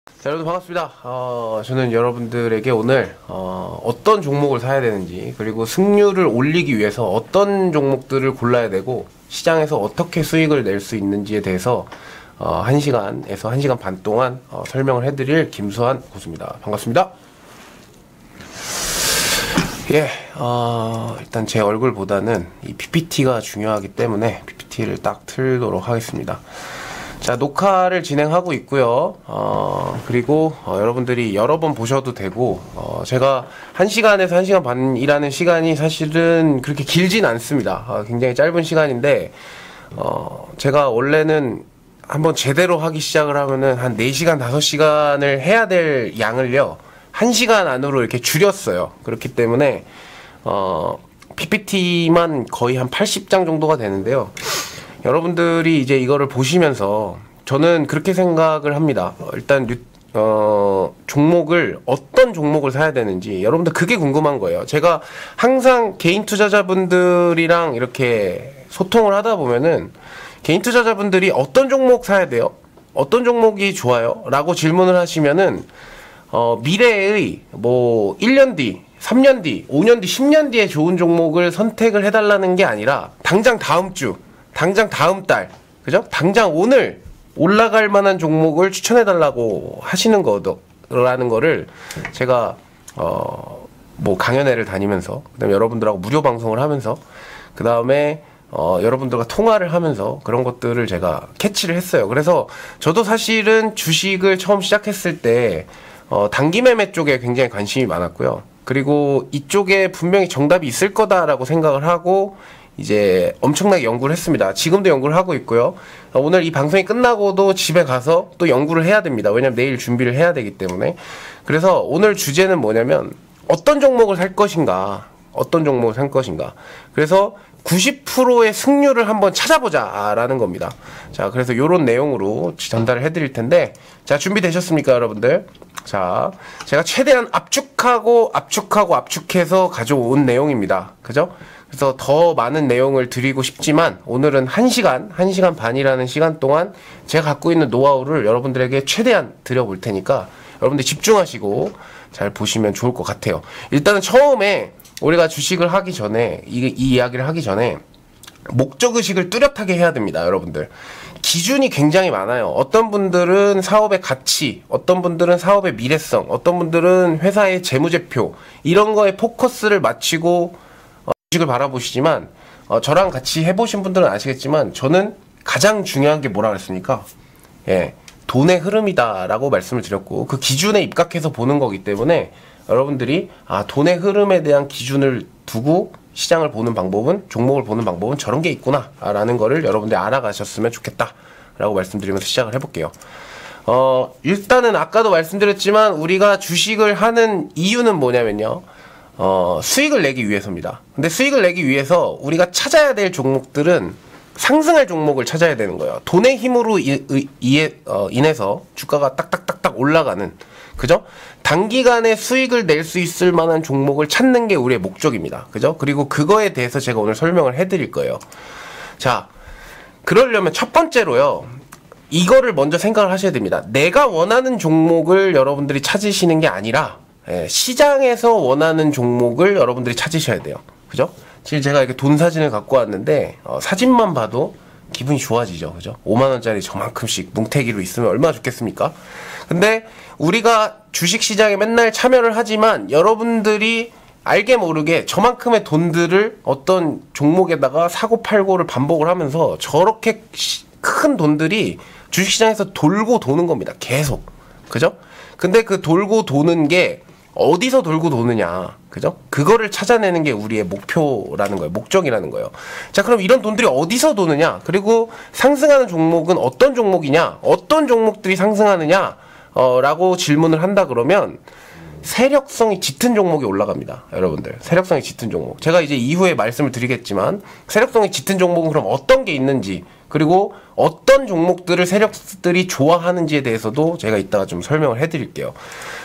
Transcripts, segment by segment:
자, 여러분 반갑습니다. 저는 여러분들에게 오늘 어떤 종목을 사야 되는지, 그리고 승률을 올리기 위해서 어떤 종목들을 골라야 되고 시장에서 어떻게 수익을 낼 수 있는지에 대해서 1시간에서 1시간 반 동안 설명을 해드릴 김수환 고수입니다. 반갑습니다. 예, 일단 제 얼굴보다는 이 PPT가 중요하기 때문에 PPT를 딱 틀도록 하겠습니다. 자, 녹화를 진행하고 있고요. 그리고 여러분들이 여러 번 보셔도 되고, 제가 1시간에서 1시간 반이라는 시간이 사실은 그렇게 길진 않습니다. 굉장히 짧은 시간인데, 제가 원래는 한번 제대로 하기 시작을 하면은 한 4시간, 5시간을 해야 될 양을요, 1시간 안으로 이렇게 줄였어요. 그렇기 때문에 PPT만 거의 한 80장 정도가 되는데요. 여러분들이 이제 이거를 보시면서 저는 그렇게 생각을 합니다. 일단 종목을 어떤 종목을 사야 되는지 여러분들 그게 궁금한 거예요. 제가 항상 개인 투자자분들이랑 이렇게 소통을 하다 보면은 개인 투자자분들이 어떤 종목 사야 돼요? 어떤 종목이 좋아요? 라고 질문을 하시면은 미래의 뭐 1년 뒤, 3년 뒤, 5년 뒤, 10년 뒤에 좋은 종목을 선택을 해달라는 게 아니라 당장 다음 주, 당장 다음 달, 그죠? 당장 오늘 올라갈 만한 종목을 추천해달라고 하시는 거라는 거를 제가, 뭐 강연회를 다니면서, 그 다음에 여러분들하고 무료 방송을 하면서, 그 다음에, 여러분들과 통화를 하면서 그런 것들을 제가 캐치를 했어요. 그래서 저도 사실은 주식을 처음 시작했을 때, 단기 매매 쪽에 굉장히 관심이 많았고요. 그리고 이쪽에 분명히 정답이 있을 거다라고 생각을 하고, 이제 엄청나게 연구를 했습니다. 지금도 연구를 하고 있고요. 오늘 이 방송이 끝나고도 집에 가서 또 연구를 해야 됩니다. 왜냐면 내일 준비를 해야 되기 때문에. 그래서 오늘 주제는 뭐냐면 어떤 종목을 살 것인가, 어떤 종목을 살 것인가. 그래서 90%의 승률을 한번 찾아보자 라는 겁니다. 자, 그래서 요런 내용으로 전달을 해드릴 텐데, 자, 준비되셨습니까 여러분들? 자, 제가 최대한 압축해서 가져온 내용입니다. 그죠? 그래서 더 많은 내용을 드리고 싶지만 오늘은 1시간 반이라는 시간 동안 제가 갖고 있는 노하우를 여러분들에게 최대한 드려볼 테니까 여러분들 집중하시고 잘 보시면 좋을 것 같아요. 일단은 처음에 우리가 주식을 하기 전에 이 이야기를 하기 전에 목적의식을 뚜렷하게 해야 됩니다. 여러분들 기준이 굉장히 많아요. 어떤 분들은 사업의 가치, 어떤 분들은 사업의 미래성, 어떤 분들은 회사의 재무제표, 이런 거에 포커스를 맞추고 주식을 바라보시지만, 저랑 같이 해보신 분들은 아시겠지만 저는 가장 중요한 게 뭐라 그랬습니까? 예, 돈의 흐름이다라고 말씀을 드렸고, 그 기준에 입각해서 보는 거기 때문에 여러분들이 돈의 흐름에 대한 기준을 두고 시장을 보는 방법은, 종목을 보는 방법은 저런 게 있구나 라는 거를 여러분들이 알아가셨으면 좋겠다 라고 말씀드리면서 시작을 해볼게요. 일단은 아까도 말씀드렸지만 우리가 주식을 하는 이유는 뭐냐면요, 수익을 내기 위해서입니다. 근데 수익을 내기 위해서 우리가 찾아야 될 종목들은 상승할 종목을 찾아야 되는 거예요. 돈의 힘으로 인해서 주가가 딱딱딱딱 올라가는, 그죠? 단기간에 수익을 낼 수 있을 만한 종목을 찾는 게 우리의 목적입니다. 그죠? 그리고 그거에 대해서 제가 오늘 설명을 해드릴 거예요. 자, 그러려면 첫 번째로요, 이거를 먼저 생각을 하셔야 됩니다. 내가 원하는 종목을 여러분들이 찾으시는 게 아니라 시장에서 원하는 종목을 여러분들이 찾으셔야 돼요. 그죠? 지금 제가 이렇게 돈 사진을 갖고 왔는데 사진만 봐도 기분이 좋아지죠. 그죠? 5만원짜리 저만큼씩 뭉태기로 있으면 얼마나 좋겠습니까? 근데 우리가 주식시장에 맨날 참여를 하지만 여러분들이 알게 모르게 저만큼의 돈들을 어떤 종목에다가 사고 팔고를 반복을 하면서 저렇게 큰 돈들이 주식시장에서 돌고 도는 겁니다. 계속. 그죠? 근데 그 돌고 도는 게 어디서 돌고 도느냐, 그죠? 그거를 찾아내는 게 우리의 목표라는 거예요. 목적이라는 거예요. 자, 그럼 이런 돈들이 어디서 도느냐, 그리고 상승하는 종목은 어떤 종목이냐, 어떤 종목들이 상승하느냐 라고 질문을 한다 그러면 세력성이 짙은 종목이 올라갑니다. 여러분들, 세력성이 짙은 종목, 제가 이제 이후에 말씀을 드리겠지만 세력성이 짙은 종목은 그럼 어떤 게 있는지, 그리고 어떤 종목들을 세력들이 좋아하는지에 대해서도 제가 이따가 좀 설명을 해드릴게요.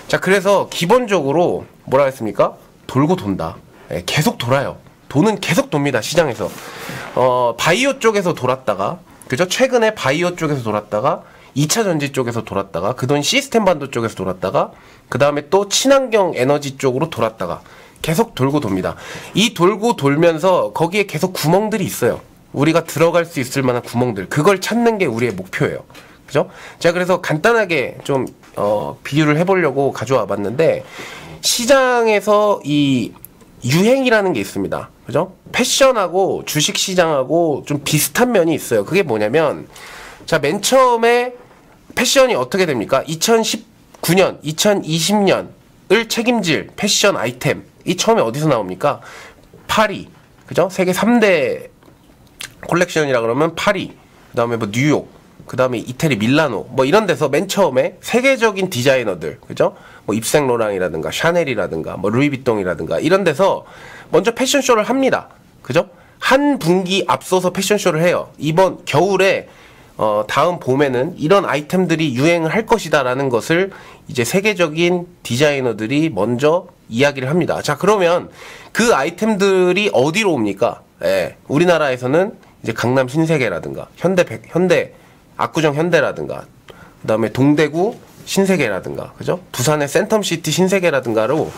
자, 그래서 기본적으로 뭐라 했습니까? 돌고 돈다. 예, 계속 돌아요. 돈은 계속 돕니다. 시장에서 바이오 쪽에서 돌았다가, 그죠? 최근에 바이오 쪽에서 돌았다가 2차 전지 쪽에서 돌았다가 그 돈 시스템 반도 쪽에서 돌았다가 그 다음에 또 친환경 에너지 쪽으로 돌았다가 계속 돌고 돕니다. 이 돌고 돌면서 거기에 계속 구멍들이 있어요. 우리가 들어갈 수 있을 만한 구멍들, 그걸 찾는 게 우리의 목표예요. 그죠? 제가 그래서 간단하게 좀 비유를 해보려고 가져와 봤는데, 시장에서 이 유행이라는 게 있습니다. 그죠? 패션하고 주식 시장하고 좀 비슷한 면이 있어요. 그게 뭐냐면, 자, 맨 처음에 패션이 어떻게 됩니까? 2019년, 2020년을 책임질 패션 아이템, 이 처음에 어디서 나옵니까? 파리, 그죠? 세계 3대 콜렉션이라 그러면 파리, 그 다음에 뭐 뉴욕, 그 다음에 이태리 밀라노, 뭐 이런 데서 맨 처음에 세계적인 디자이너들, 그죠? 뭐 입생로랑이라든가 샤넬이라든가 뭐 루이비통이라든가 이런 데서 먼저 패션쇼를 합니다. 그죠? 한 분기 앞서서 패션쇼를 해요. 이번 겨울에 다음 봄에는 이런 아이템들이 유행을 할 것이다 라는 것을 이제 세계적인 디자이너들이 먼저 이야기를 합니다. 자, 그러면 그 아이템들이 어디로 옵니까? 예, 우리나라에서는 이제 강남 신세계라든가 현대 압구정 현대라든가 그 다음에 동대구 신세계라든가, 그죠? 부산의 센텀시티 신세계라든가로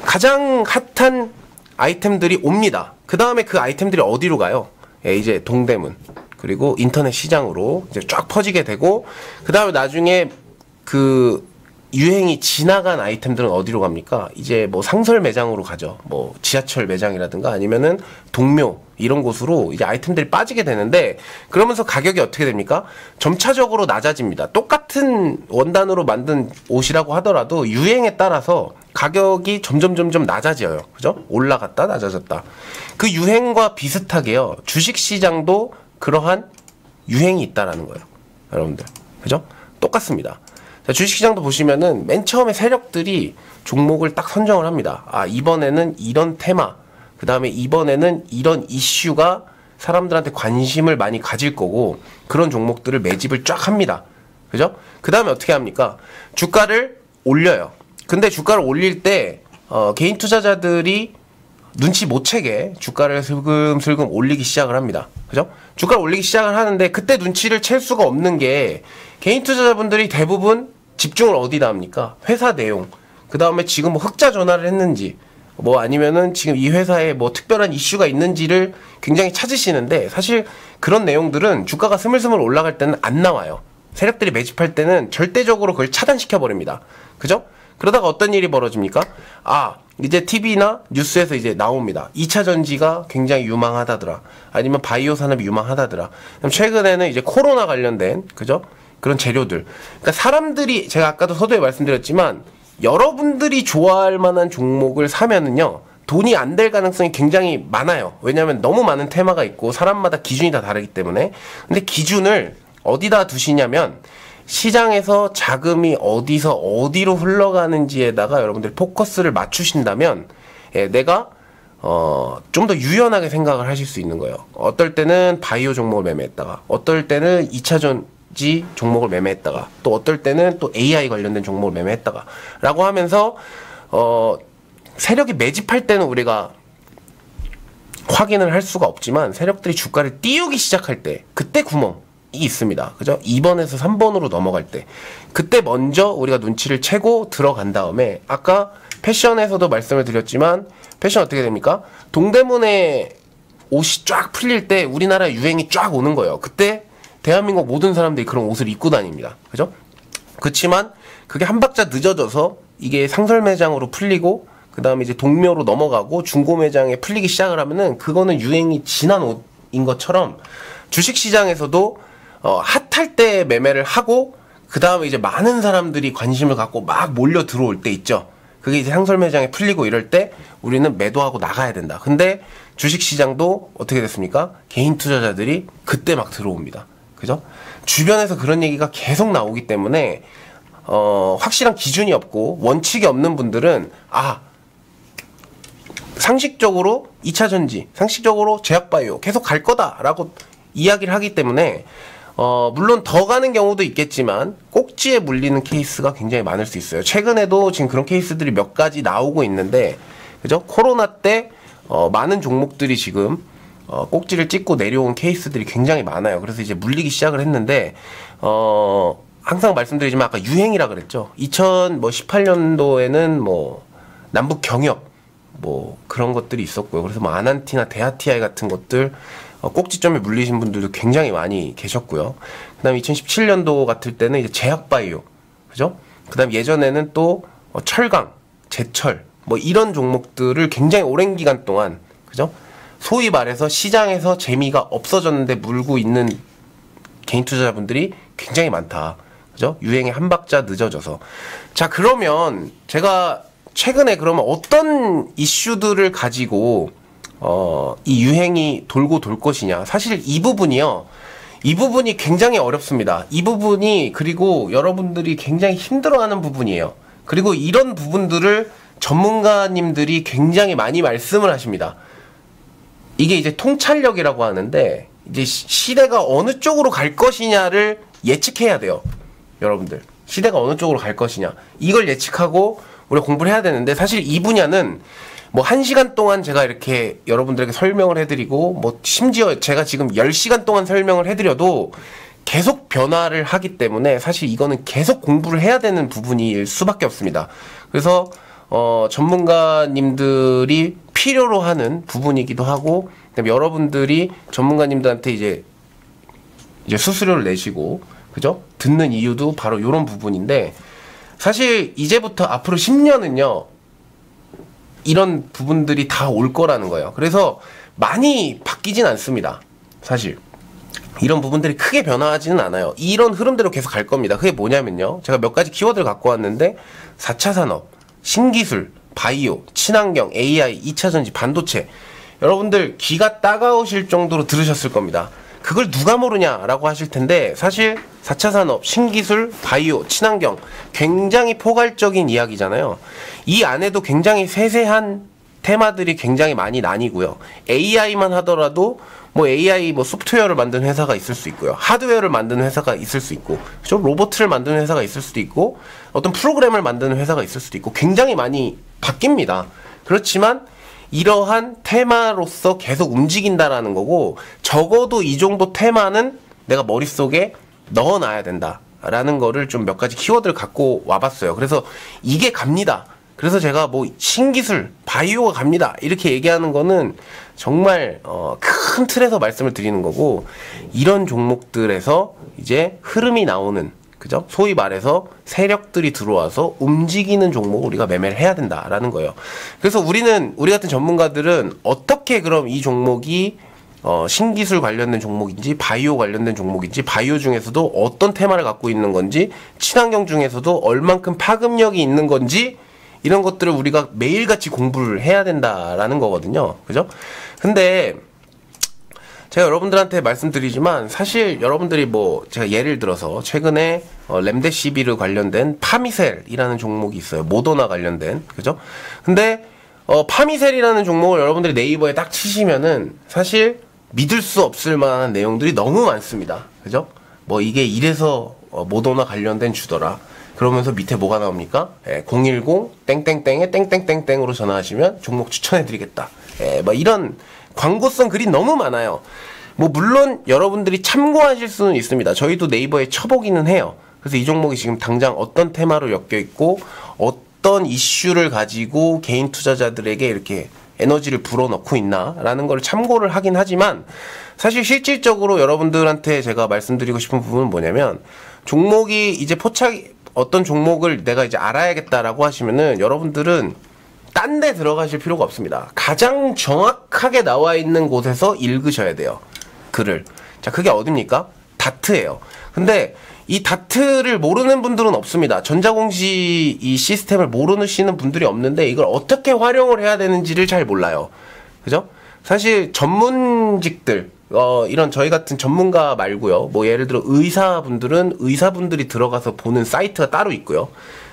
가장 핫한 아이템들이 옵니다. 그 다음에 그 아이템들이 어디로 가요? 예, 이제 동대문, 그리고 인터넷 시장으로 이제 쫙 퍼지게 되고, 그 다음에 나중에 그 유행이 지나간 아이템들은 어디로 갑니까? 이제 뭐 상설 매장으로 가죠. 뭐 지하철 매장이라든가 아니면은 동묘 이런 곳으로 이제 아이템들이 빠지게 되는데, 그러면서 가격이 어떻게 됩니까? 점차적으로 낮아집니다. 똑같은 원단으로 만든 옷이라고 하더라도 유행에 따라서 가격이 점점 낮아져요. 그죠? 올라갔다 낮아졌다. 그 유행과 비슷하게요, 주식 시장도 그러한 유행이 있다라는 거예요, 여러분들. 그죠? 똑같습니다. 자, 주식시장도 보시면은 맨 처음에 세력들이 종목을 딱 선정을 합니다. 아, 이번에는 이런 테마, 그 다음에 이번에는 이런 이슈가 사람들한테 관심을 많이 가질 거고, 그런 종목들을 매집을 쫙 합니다. 그죠? 그 다음에 어떻게 합니까? 주가를 올려요. 근데 주가를 올릴 때 개인 투자자들이 눈치 못 채게 주가를 슬금슬금 올리기 시작을 합니다. 그죠? 주가를 올리기 시작을 하는데, 그때 눈치를 챌 수가 없는 게, 개인 투자자분들이 대부분 집중을 어디다 합니까? 회사 내용, 그 다음에 지금 뭐 흑자 전환을 했는지, 뭐 아니면은 지금 이 회사에 뭐 특별한 이슈가 있는지를 굉장히 찾으시는데, 사실 그런 내용들은 주가가 스물스물 올라갈 때는 안 나와요. 세력들이 매집할 때는 절대적으로 그걸 차단시켜 버립니다. 그죠? 그러다가 어떤 일이 벌어집니까? 아, 이제 TV나 뉴스에서 이제 나옵니다. 2차 전지가 굉장히 유망하다더라. 아니면 바이오 산업이 유망하다더라. 그럼 최근에는 이제 코로나 관련된, 그죠? 그런 재료들. 그러니까 사람들이, 제가 아까도 서두에 말씀드렸지만, 여러분들이 좋아할 만한 종목을 사면은요, 돈이 안 될 가능성이 굉장히 많아요. 왜냐하면 너무 많은 테마가 있고 사람마다 기준이 다 다르기 때문에. 근데 기준을 어디다 두시냐면, 시장에서 자금이 어디서 어디로 흘러가는지에다가 여러분들이 포커스를 맞추신다면, 예, 내가 좀 더 유연하게 생각을 하실 수 있는 거예요. 어떨 때는 바이오 종목을 매매했다가, 어떨 때는 2차 전지 종목을 매매했다가, 또 어떨 때는 또 AI 관련된 종목을 매매했다가 라고 하면서 세력이 매집할 때는 우리가 확인을 할 수가 없지만, 세력들이 주가를 띄우기 시작할 때, 그때 구멍 있습니다. 그죠? 2번에서 3번으로 넘어갈 때, 그때 먼저 우리가 눈치를 채고 들어간 다음에, 아까 패션에서도 말씀을 드렸지만, 패션 어떻게 됩니까? 동대문에 옷이 쫙 풀릴 때 우리나라 유행이 쫙 오는 거예요. 그때 대한민국 모든 사람들이 그런 옷을 입고 다닙니다. 그죠? 그렇지만 그게 한 박자 늦어져서 이게 상설 매장으로 풀리고, 그 다음에 이제 동묘로 넘어가고 중고 매장에 풀리기 시작을 하면은, 그거는 유행이 지난 옷인 것처럼 주식시장에서도 핫할 때 매매를 하고, 그 다음에 이제 많은 사람들이 관심을 갖고 막 몰려 들어올 때 있죠. 그게 이제 상설 매장에 풀리고 이럴 때 우리는 매도하고 나가야 된다. 근데 주식시장도 어떻게 됐습니까? 개인 투자자들이 그때 막 들어옵니다. 그죠? 주변에서 그런 얘기가 계속 나오기 때문에 확실한 기준이 없고 원칙이 없는 분들은, 아, 상식적으로 2차 전지, 상식적으로 제약바이오 계속 갈 거다라고 이야기를 하기 때문에, 물론 더 가는 경우도 있겠지만 꼭지에 물리는 케이스가 굉장히 많을 수 있어요. 최근에도 지금 그런 케이스들이 몇 가지 나오고 있는데, 그죠? 코로나 때 많은 종목들이 지금 꼭지를 찍고 내려온 케이스들이 굉장히 많아요. 그래서 이제 물리기 시작을 했는데, 항상 말씀드리지만 아까 유행이라 그랬죠. 2018년도에는 뭐 남북 경협 뭐 그런 것들이 있었고요. 그래서 뭐 아난티나 데아티아이 같은 것들 꼭지점에 물리신 분들도 굉장히 많이 계셨고요. 그다음에 2017년도 같을 때는 이제 제약바이오, 그죠? 그다음 예전에는 또 철강, 제철 뭐 이런 종목들을 굉장히 오랜 기간 동안, 그죠? 소위 말해서 시장에서 재미가 없어졌는데 물고 있는 개인 투자자분들이 굉장히 많다, 그죠? 유행에 한 박자 늦어져서. 자, 그러면 제가 최근에 그러면 어떤 이슈들을 가지고 이 유행이 돌고 돌 것이냐. 사실 이 부분이요. 이 부분이 굉장히 어렵습니다. 이 부분이, 그리고 여러분들이 굉장히 힘들어하는 부분이에요. 그리고 이런 부분들을 전문가님들이 굉장히 많이 말씀을 하십니다. 이게 이제 통찰력이라고 하는데, 이제 시대가 어느 쪽으로 갈 것이냐를 예측해야 돼요. 여러분들. 시대가 어느 쪽으로 갈 것이냐. 이걸 예측하고 우리가 공부를 해야 되는데, 사실 이 분야는 뭐 1시간 동안 제가 이렇게 여러분들에게 설명을 해드리고, 뭐 심지어 제가 지금 10시간 동안 설명을 해드려도 계속 변화를 하기 때문에 사실 이거는 계속 공부를 해야 되는 부분일 수밖에 없습니다. 그래서 전문가님들이 필요로 하는 부분이기도 하고, 그다음에 여러분들이 전문가님들한테 이제 수수료를 내시고, 그죠? 듣는 이유도 바로 이런 부분인데, 사실 이제부터 앞으로 10년은요 이런 부분들이 다 올 거라는 거예요. 그래서 많이 바뀌진 않습니다. 사실 이런 부분들이 크게 변화하지는 않아요. 이런 흐름대로 계속 갈 겁니다. 그게 뭐냐면요, 제가 몇 가지 키워드를 갖고 왔는데 4차 산업, 신기술, 바이오, 친환경, AI, 2차 전지, 반도체. 여러분들 귀가 따가우실 정도로 들으셨을 겁니다. 그걸 누가 모르냐라고 하실 텐데, 사실 4차 산업, 신기술, 바이오, 친환경 굉장히 포괄적인 이야기잖아요. 이 안에도 굉장히 세세한 테마들이 굉장히 많이 나뉘고요. AI만 하더라도 뭐 AI 뭐 소프트웨어를 만드는 회사가 있을 수 있고요. 하드웨어를 만드는 회사가 있을 수 있고, 그죠? 로봇을 만드는 회사가 있을 수도 있고, 어떤 프로그램을 만드는 회사가 있을 수도 있고, 굉장히 많이 바뀝니다. 그렇지만 이러한 테마로서 계속 움직인다라는 거고, 적어도 이 정도 테마는 내가 머릿속에 넣어놔야 된다라는 거를 좀 몇 가지 키워드를 갖고 와봤어요. 그래서 이게 갑니다. 그래서 제가 뭐 신기술, 바이오가 갑니다 이렇게 얘기하는 거는 정말 큰 틀에서 말씀을 드리는 거고, 이런 종목들에서 이제 흐름이 나오는, 그죠? 소위 말해서 세력들이 들어와서 움직이는 종목을 우리가 매매를 해야 된다라는 거예요. 그래서 우리 같은 전문가들은 어떻게 그럼 이 종목이 신기술 관련된 종목인지 바이오 관련된 종목인지, 바이오 중에서도 어떤 테마를 갖고 있는 건지, 친환경 중에서도 얼만큼 파급력이 있는 건지, 이런 것들을 우리가 매일같이 공부를 해야 된다라는 거거든요. 그죠? 근데 제가 여러분들한테 말씀드리지만, 사실 여러분들이 뭐 제가 예를 들어서 최근에 렘데시비르 관련된 파미셀이라는 종목이 있어요. 모더나 관련된, 그죠? 근데 파미셀이라는 종목을 여러분들이 네이버에 딱 치시면은 사실 믿을 수 없을 만한 내용들이 너무 많습니다. 그죠? 뭐 이게 이래서 모더나 관련된 주더라. 그러면서 밑에 뭐가 나옵니까? 010 땡땡땡에 땡땡땡땡으로 전화하시면 종목 추천해드리겠다. 뭐 이런 광고성 글이 너무 많아요. 뭐 물론 여러분들이 참고하실 수는 있습니다. 저희도 네이버에 쳐보기는 해요. 그래서 이 종목이 지금 당장 어떤 테마로 엮여 있고, 어떤 이슈를 가지고 개인 투자자들에게 이렇게 에너지를 불어넣고 있나라는 걸 참고를 하긴 하지만, 사실 실질적으로 여러분들한테 제가 말씀드리고 싶은 부분은 뭐냐면, 종목이 이제 어떤 종목을 내가 이제 알아야겠다라고 하시면은 여러분들은 딴 데 들어가실 필요가 없습니다. 가장 정확하게 나와 있는 곳에서 읽으셔야 돼요. 글을. 자, 그게 어딥니까? 다트예요. 근데 이 다트를 모르는 분들은 없습니다. 전자공시 이 시스템을 모르시는 분들이 없는데, 이걸 어떻게 활용을 해야 되는지를 잘 몰라요. 그죠? 사실 전문직들, 이런 저희 같은 전문가 말고요. 뭐 예를 들어 의사분들은 의사분들이 들어가서 보는 사이트가 따로 있고요.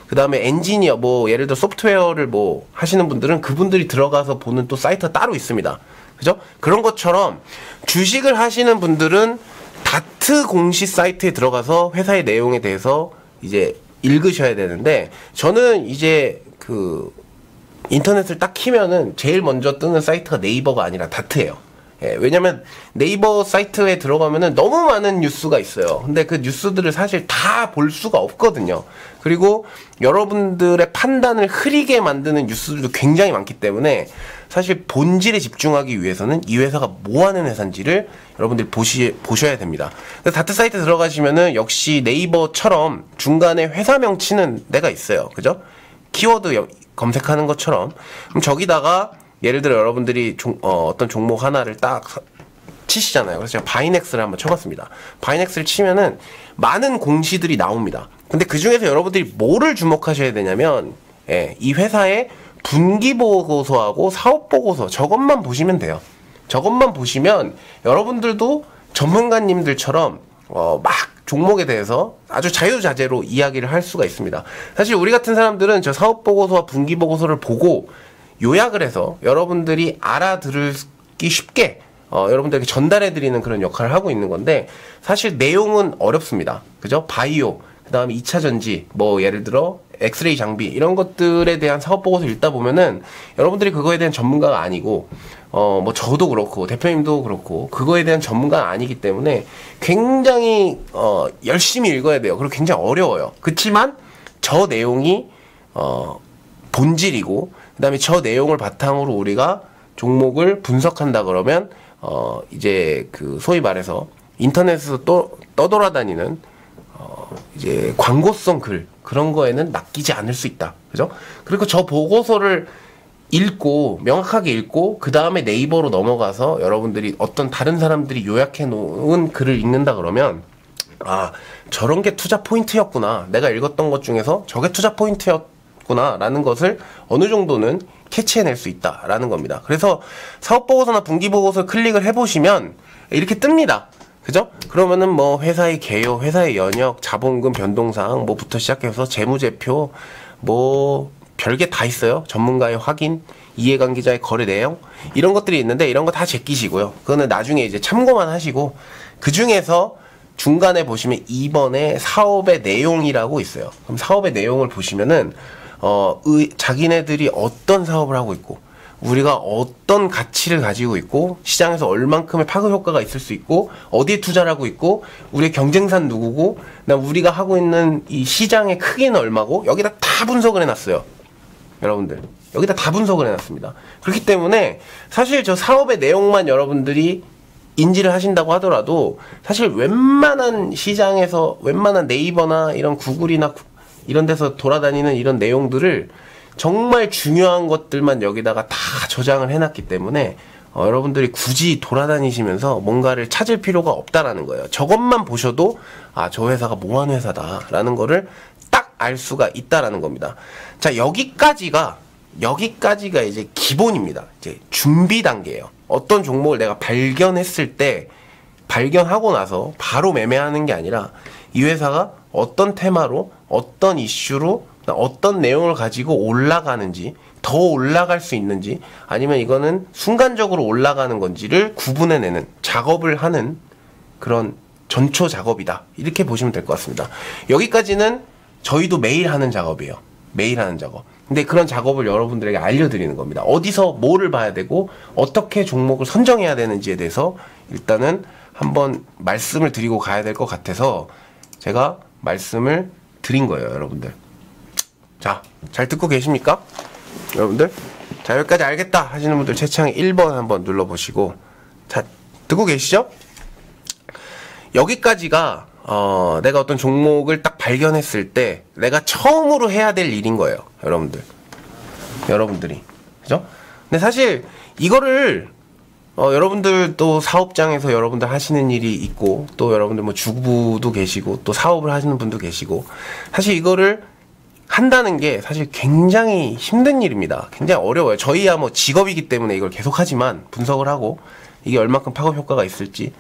그 다음에 엔지니어, 뭐 예를 들어 소프트웨어를 뭐 하시는 분들은 그분들이 들어가서 보는 또 사이트가 따로 있습니다. 그죠? 그런 것처럼 주식을 하시는 분들은 다트 공시 사이트에 들어가서 회사의 내용에 대해서 이제 읽으셔야 되는데, 저는 이제 인터넷을 딱 키면은 제일 먼저 뜨는 사이트가 네이버가 아니라 다트예요. 예, 왜냐면 네이버 사이트에 들어가면은 너무 많은 뉴스가 있어요. 근데 그 뉴스들을 사실 다 볼 수가 없거든요. 그리고 여러분들의 판단을 흐리게 만드는 뉴스들도 굉장히 많기 때문에 사실 본질에 집중하기 위해서는 이 회사가 뭐 하는 회사인지를 여러분들이 보셔야 됩니다. 그래서 다트 사이트 들어가시면은 역시 네이버처럼 중간에 회사명 치는 데가 있어요. 그죠? 키워드 검색하는 것처럼. 그럼 저기다가 예를 들어 여러분들이 어떤 종목 하나를 딱 치시잖아요. 그래서 제가 바이넥스를 한번 쳐봤습니다. 바이넥스를 치면은 많은 공시들이 나옵니다. 근데 그 중에서 여러분들이 뭐를 주목하셔야 되냐면, 예, 이 회사의 분기보고서하고 사업보고서, 저것만 보시면 돼요. 저것만 보시면 여러분들도 전문가님들처럼 막 종목에 대해서 아주 자유자재로 이야기를 할 수가 있습니다. 사실 우리 같은 사람들은 저 사업보고서와 분기보고서를 보고 요약을 해서 여러분들이 알아들기 쉽게 여러분들에게 전달해드리는 그런 역할을 하고 있는 건데, 사실 내용은 어렵습니다. 그죠? 바이오, 그 다음에 2차 전지, 뭐 예를 들어 엑스레이 장비, 이런 것들에 대한 사업보고서 읽다 보면은 여러분들이 그거에 대한 전문가가 아니고, 뭐 저도 그렇고 대표님도 그렇고 그거에 대한 전문가가 아니기 때문에 굉장히 열심히 읽어야 돼요. 그리고 굉장히 어려워요. 그치만 저 내용이 본질이고, 그 다음에 저 내용을 바탕으로 우리가 종목을 분석한다 그러면 이제 그 소위 말해서 인터넷에서 또 떠돌아다니는 이제 광고성 글, 그런 거에는 낚이지 않을 수 있다. 그죠? 그리고 저 보고서를 읽고 명확하게 읽고 그 다음에 네이버로 넘어가서 여러분들이 어떤 다른 사람들이 요약해 놓은 글을 읽는다 그러면, 아, 저런 게 투자 포인트였구나, 내가 읽었던 것 중에서 저게 투자 포인트였구나 라는 것을 어느 정도는 캐치해낼 수 있다라는 겁니다. 그래서 사업보고서나 분기보고서 클릭을 해보시면 이렇게 뜹니다. 그죠? 그러면은 뭐 회사의 개요, 회사의 연역, 자본금 변동사항 뭐부터 시작해서 재무제표, 뭐 별게 다 있어요. 전문가의 확인, 이해관계자의 거래 내용, 이런 것들이 있는데 이런 거 다 제끼시고요. 그거는 나중에 이제 참고만 하시고, 그 중에서 중간에 보시면 2번에 사업의 내용이라고 있어요. 그럼 사업의 내용을 보시면은 자기네들이 어떤 사업을 하고 있고, 우리가 어떤 가치를 가지고 있고, 시장에서 얼만큼의 파급 효과가 있을 수 있고, 어디에 투자를 하고 있고, 우리의 경쟁사는 누구고, 그다음 우리가 하고 있는 이 시장의 크기는 얼마고, 여기다 다 분석을 해놨어요. 여러분들, 여기다 다 분석을 해놨습니다. 그렇기 때문에 사실 저 사업의 내용만 여러분들이 인지를 하신다고 하더라도, 사실 웬만한 시장에서, 웬만한 네이버나 이런 구글이나 이런 데서 돌아다니는 이런 내용들을 정말 중요한 것들만 여기다가 다 저장을 해놨기 때문에 여러분들이 굳이 돌아다니시면서 뭔가를 찾을 필요가 없다라는 거예요. 저것만 보셔도 아, 저 회사가 뭐하는 회사다라는 거를 딱 알 수가 있다라는 겁니다. 자, 여기까지가 이제 기본입니다. 이제 준비 단계예요. 어떤 종목을 내가 발견했을 때, 발견하고 나서 바로 매매하는 게 아니라 이 회사가 어떤 테마로, 어떤 이슈로, 어떤 내용을 가지고 올라가는지, 더 올라갈 수 있는지, 아니면 이거는 순간적으로 올라가는 건지를 구분해내는 작업을 하는 그런 전초 작업이다, 이렇게 보시면 될 것 같습니다. 여기까지는 저희도 매일 하는 작업이에요. 매일 하는 작업. 근데 그런 작업을 여러분들에게 알려드리는 겁니다. 어디서 뭐를 봐야 되고 어떻게 종목을 선정해야 되는지에 대해서 일단은 한번 말씀을 드리고 가야 될 것 같아서 제가 말씀을 드린 거예요, 여러분들. 자, 잘 듣고 계십니까? 여러분들? 자, 여기까지 알겠다 하시는 분들 채창에 1번 한번 눌러보시고, 자, 듣고 계시죠? 여기까지가 내가 어떤 종목을 딱 발견했을 때 내가 처음으로 해야 될 일인 거예요, 여러분들이. 그죠? 근데 사실 이거를 여러분들 또 사업장에서 여러분들 하시는 일이 있고, 또 여러분들 뭐 주부도 계시고, 또 사업을 하시는 분도 계시고, 사실 이거를 한다는 게 사실 굉장히 힘든 일입니다. 굉장히 어려워요. 저희야 뭐 직업이기 때문에 이걸 계속 하지만, 분석을 하고 이게 얼마큼 파급 효과가 있을지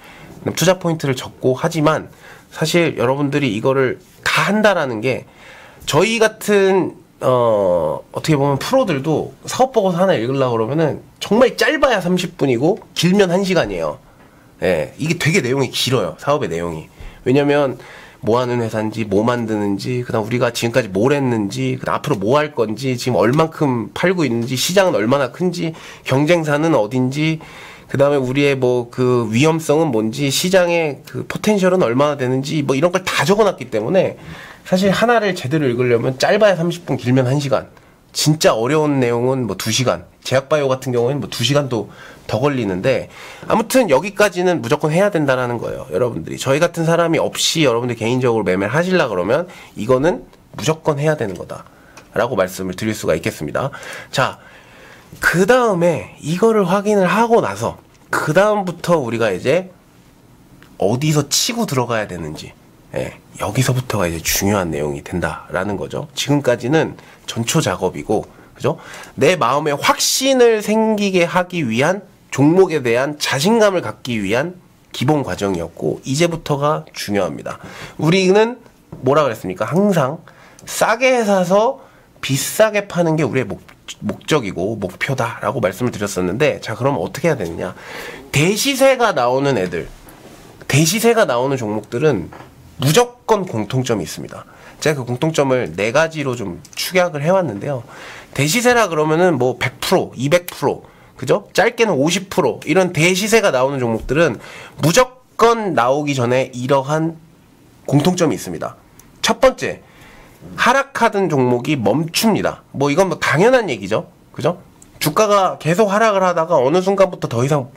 투자 포인트를 적고 하지만, 사실 여러분들이 이거를 다 한다라는 게, 저희 같은 어떻게 보면 프로들도 사업보고서 하나 읽으려고 그러면은 정말 짧아야 30분이고 길면 1시간이에요. 예, 이게 되게 내용이 길어요, 사업의 내용이. 왜냐면 뭐 하는 회사인지, 뭐 만드는지, 그다음 우리가 지금까지 뭘 했는지, 그다음 앞으로 뭐 할 건지, 지금 얼만큼 팔고 있는지, 시장은 얼마나 큰지, 경쟁사는 어딘지, 그 다음에 우리의 뭐 그 위험성은 뭔지, 시장의 그 포텐셜은 얼마나 되는지, 뭐 이런 걸 다 적어놨기 때문에 사실 하나를 제대로 읽으려면 짧아야 30분, 길면 1시간. 진짜 어려운 내용은 뭐 2시간. 제약바이오 같은 경우에는 뭐 2시간도 더 걸리는데, 아무튼 여기까지는 무조건 해야 된다라는 거예요. 여러분들이. 저희 같은 사람이 없이 여러분들 개인적으로 매매를 하시려 그러면 이거는 무조건 해야 되는 거다 라고 말씀을 드릴 수가 있겠습니다. 자, 그 다음에 이거를 확인을 하고 나서 그 다음부터 우리가 이제 어디서 치고 들어가야 되는지, 예, 여기서부터가 이제 중요한 내용이 된다라는 거죠. 지금까지는 전초 작업이고, 그죠? 내 마음에 확신을 생기게 하기 위한, 종목에 대한 자신감을 갖기 위한 기본 과정이었고, 이제부터가 중요합니다. 우리는 뭐라 그랬습니까? 항상 싸게 사서 비싸게 파는 게 우리의 목적이고 목표다라고 말씀을 드렸었는데, 자, 그럼 어떻게 해야 되느냐? 대시세가 나오는 애들, 대시세가 나오는 종목들은 무조건 공통점이 있습니다. 제가 그 공통점을 4가지로 좀 축약을 해왔는데요. 대시세라 그러면은 뭐 100%, 200%, 그죠? 짧게는 50% 이런 대시세가 나오는 종목들은 무조건 나오기 전에 이러한 공통점이 있습니다. 첫 번째, 하락하던 종목이 멈춥니다. 뭐 이건 뭐 당연한 얘기죠. 그죠? 주가가 계속 하락을 하다가 어느 순간부터 더 이상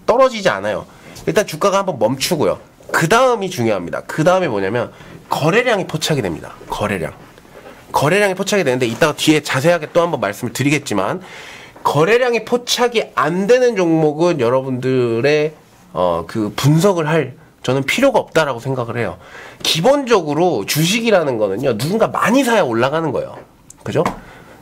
떨어지지 않아요. 일단 주가가 한번 멈추고요. 그 다음이 중요합니다. 그 다음에 뭐냐면 거래량이 포착이 됩니다. 거래량이 포착이 되는데 이따가 뒤에 자세하게 또 한번 말씀을 드리겠지만, 거래량이 포착이 안 되는 종목은 여러분들의 그 분석을 할 저는 필요가 없다라고 생각을 해요. 기본적으로 주식이라는 거는요, 누군가 많이 사야 올라가는 거예요. 그죠?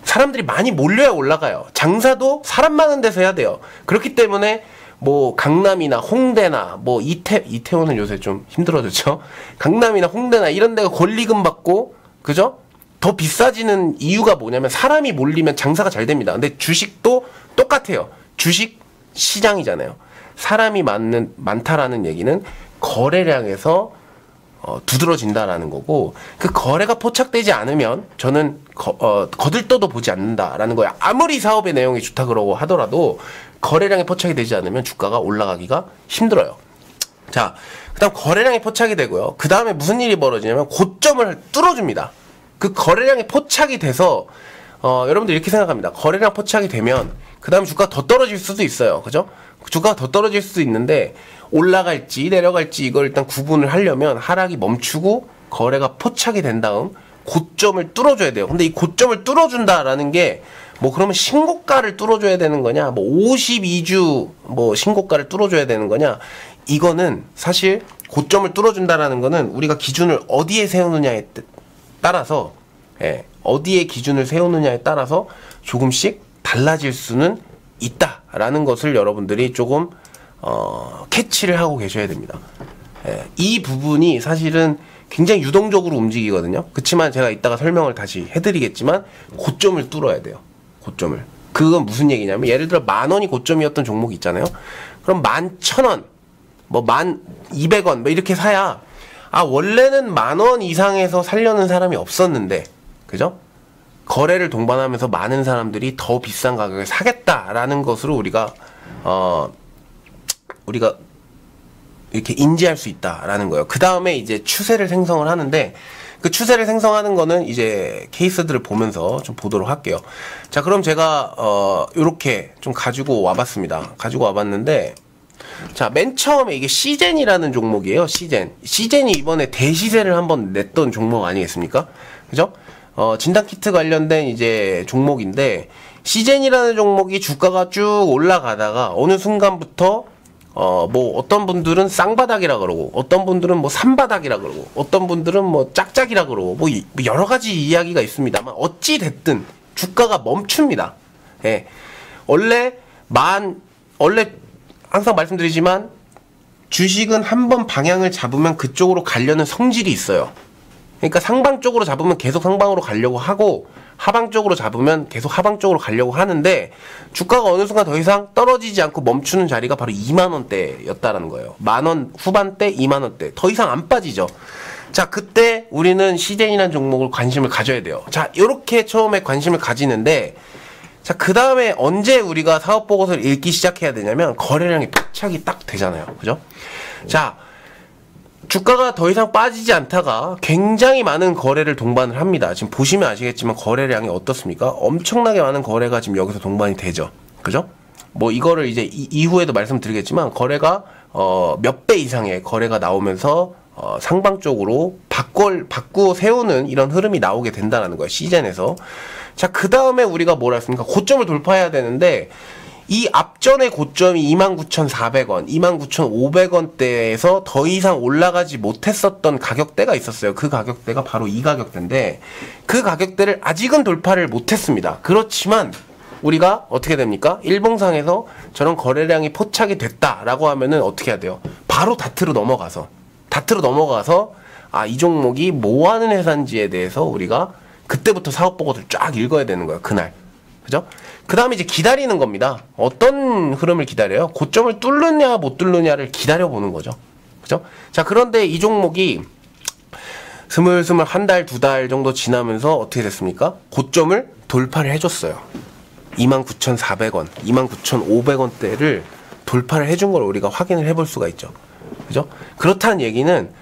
사람들이 많이 몰려야 올라가요. 장사도 사람 많은 데서 해야 돼요. 그렇기 때문에 뭐 강남이나 홍대나 뭐 이태원은 요새 좀 힘들어졌죠. 강남이나 홍대나 이런 데가 권리금 받고, 그죠? 더 비싸지는 이유가 뭐냐면 사람이 몰리면 장사가 잘 됩니다. 근데 주식도 똑같아요. 주식 시장이잖아요. 사람이 많다라는 얘기는 거래량에서 두드러진다라는 거고, 그 거래가 포착되지 않으면 저는 거들떠도 보지 않는다라는 거예요. 아무리 사업의 내용이 좋다 그러고 하더라도 거래량이 포착이 되지 않으면 주가가 올라가기가 힘들어요. 자, 그 다음 거래량이 포착이 되고요. 그 다음에 무슨 일이 벌어지냐면 고점을 뚫어줍니다. 그 거래량이 포착이 돼서 여러분들 이렇게 생각합니다. 거래량 포착이 되면 그 다음 주가가 더 떨어질 수도 있어요. 그죠? 주가가 더 떨어질 수도 있는데, 올라갈지 내려갈지 이걸 일단 구분을 하려면 하락이 멈추고 거래가 포착이 된 다음 고점을 뚫어줘야 돼요. 근데 이 고점을 뚫어준다라는 게 뭐 그러면 신고가를 뚫어줘야 되는 거냐, 뭐 52주 뭐 신고가를 뚫어줘야 되는 거냐, 이거는 사실 고점을 뚫어준다라는 거는 우리가 기준을 어디에 세우느냐에 따라서, 예, 어디에 기준을 세우느냐에 따라서 조금씩 달라질 수는 있다라는 것을 여러분들이 조금 캐치를 하고 계셔야 됩니다. 예, 이 부분이 사실은 굉장히 유동적으로 움직이거든요. 그렇지만 제가 이따가 설명을 다시 해드리겠지만 고점을 뚫어야 돼요. 고점을. 그건 무슨 얘기냐면, 예를 들어 10,000원이 고점이었던 종목이 있잖아요. 그럼 11,000원, 뭐 1,200원 뭐 이렇게 사야, 아, 원래는 10,000원 이상에서 살려는 사람이 없었는데, 그죠? 거래를 동반하면서 많은 사람들이 더 비싼 가격에 사겠다라는 것으로 우리가 이렇게 인지할 수 있다라는 거예요. 그 다음에 이제 추세를 생성을 하는데, 그 추세를 생성하는 거는 이제 케이스들을 보면서 좀 보도록 할게요. 자, 그럼 제가 요렇게 좀 가지고 와봤습니다. 가지고 와봤는데, 자, 맨 처음에 이게 시젠이라는 종목이에요. 시젠이 이번에 대시세를 한번 냈던 종목 아니겠습니까? 그죠? 진단키트 관련된 이제 종목인데, 시젠이라는 종목이 주가가 쭉 올라가다가 어느 순간부터 뭐 어떤 분들은 쌍바닥이라 그러고, 어떤 분들은 뭐 산바닥이라 그러고, 어떤 분들은 뭐 짝짝이라 그러고, 뭐 여러 가지 이야기가 있습니다만, 어찌 됐든 주가가 멈춥니다. 예. 원래 항상 말씀드리지만, 주식은 한번 방향을 잡으면 그쪽으로 가려는 성질이 있어요. 그러니까 상방 쪽으로 잡으면 계속 상방으로 가려고 하고, 하방 쪽으로 잡으면 계속 하방 쪽으로 가려고 하는데, 주가가 어느 순간 더 이상 떨어지지 않고 멈추는 자리가 바로 20,000원대였다라는 거예요. 10,000원 후반대, 20,000원대. 더 이상 안 빠지죠. 자, 그때 우리는 시젠이라는 종목을 관심을 가져야 돼요. 자, 요렇게 처음에 관심을 가지는데, 자, 그 다음에 언제 우리가 사업 보고서를 읽기 시작해야 되냐면 거래량이 포착이 딱 되잖아요. 그죠? 자, 주가가 더 이상 빠지지 않다가 굉장히 많은 거래를 동반을 합니다. 지금 보시면 아시겠지만 거래량이 어떻습니까? 엄청나게 많은 거래가 지금 여기서 동반이 되죠. 그죠? 뭐 이거를 이제 이후에도 말씀드리겠지만 거래가 몇 배 이상의 거래가 나오면서 상방 쪽으로 바꾸어 세우는 이런 흐름이 나오게 된다는 거예요. 시즌에서. 자, 그 다음에 우리가 뭘 했습니까? 고점을 돌파해야 되는데 이 앞전의 고점이 29,400원, 29,500원대에서 더 이상 올라가지 못했었던 가격대가 있었어요. 그 가격대가 바로 이 가격대인데 그 가격대를 아직은 돌파를 못했습니다. 그렇지만 우리가 어떻게 됩니까? 일봉상에서 저런 거래량이 포착이 됐다라고 하면은 어떻게 해야 돼요? 바로 다트로 넘어가서 이 종목이 뭐 하는 회사인지에 대해서 우리가 그때부터 사업 보고서를 쫙 읽어야 되는 거예요. 그날. 그죠? 그 다음에 이제 기다리는 겁니다. 어떤 흐름을 기다려요? 고점을 뚫느냐 못 뚫느냐를 기다려보는 거죠. 그죠? 자, 그런데 이 종목이 스물스물 한 달, 두 달 정도 지나면서 어떻게 됐습니까? 고점을 돌파를 해줬어요. 29,400원, 29,500원대를 돌파를 해준 걸 우리가 확인을 해볼 수가 있죠. 그죠? 그렇다는 얘기는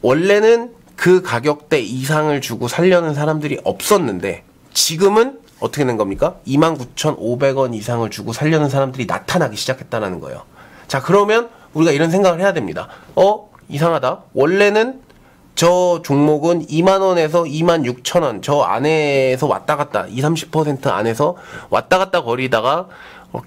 원래는 그 가격대 이상을 주고 살려는 사람들이 없었는데 지금은 어떻게 된 겁니까? 29,500원 이상을 주고 살려는 사람들이 나타나기 시작했다는 거예요. 자, 그러면 우리가 이런 생각을 해야 됩니다. 이상하다. 원래는 저 종목은 2만원에서 26,000원 저 안에서 왔다 갔다 20-30% 안에서 왔다 갔다 거리다가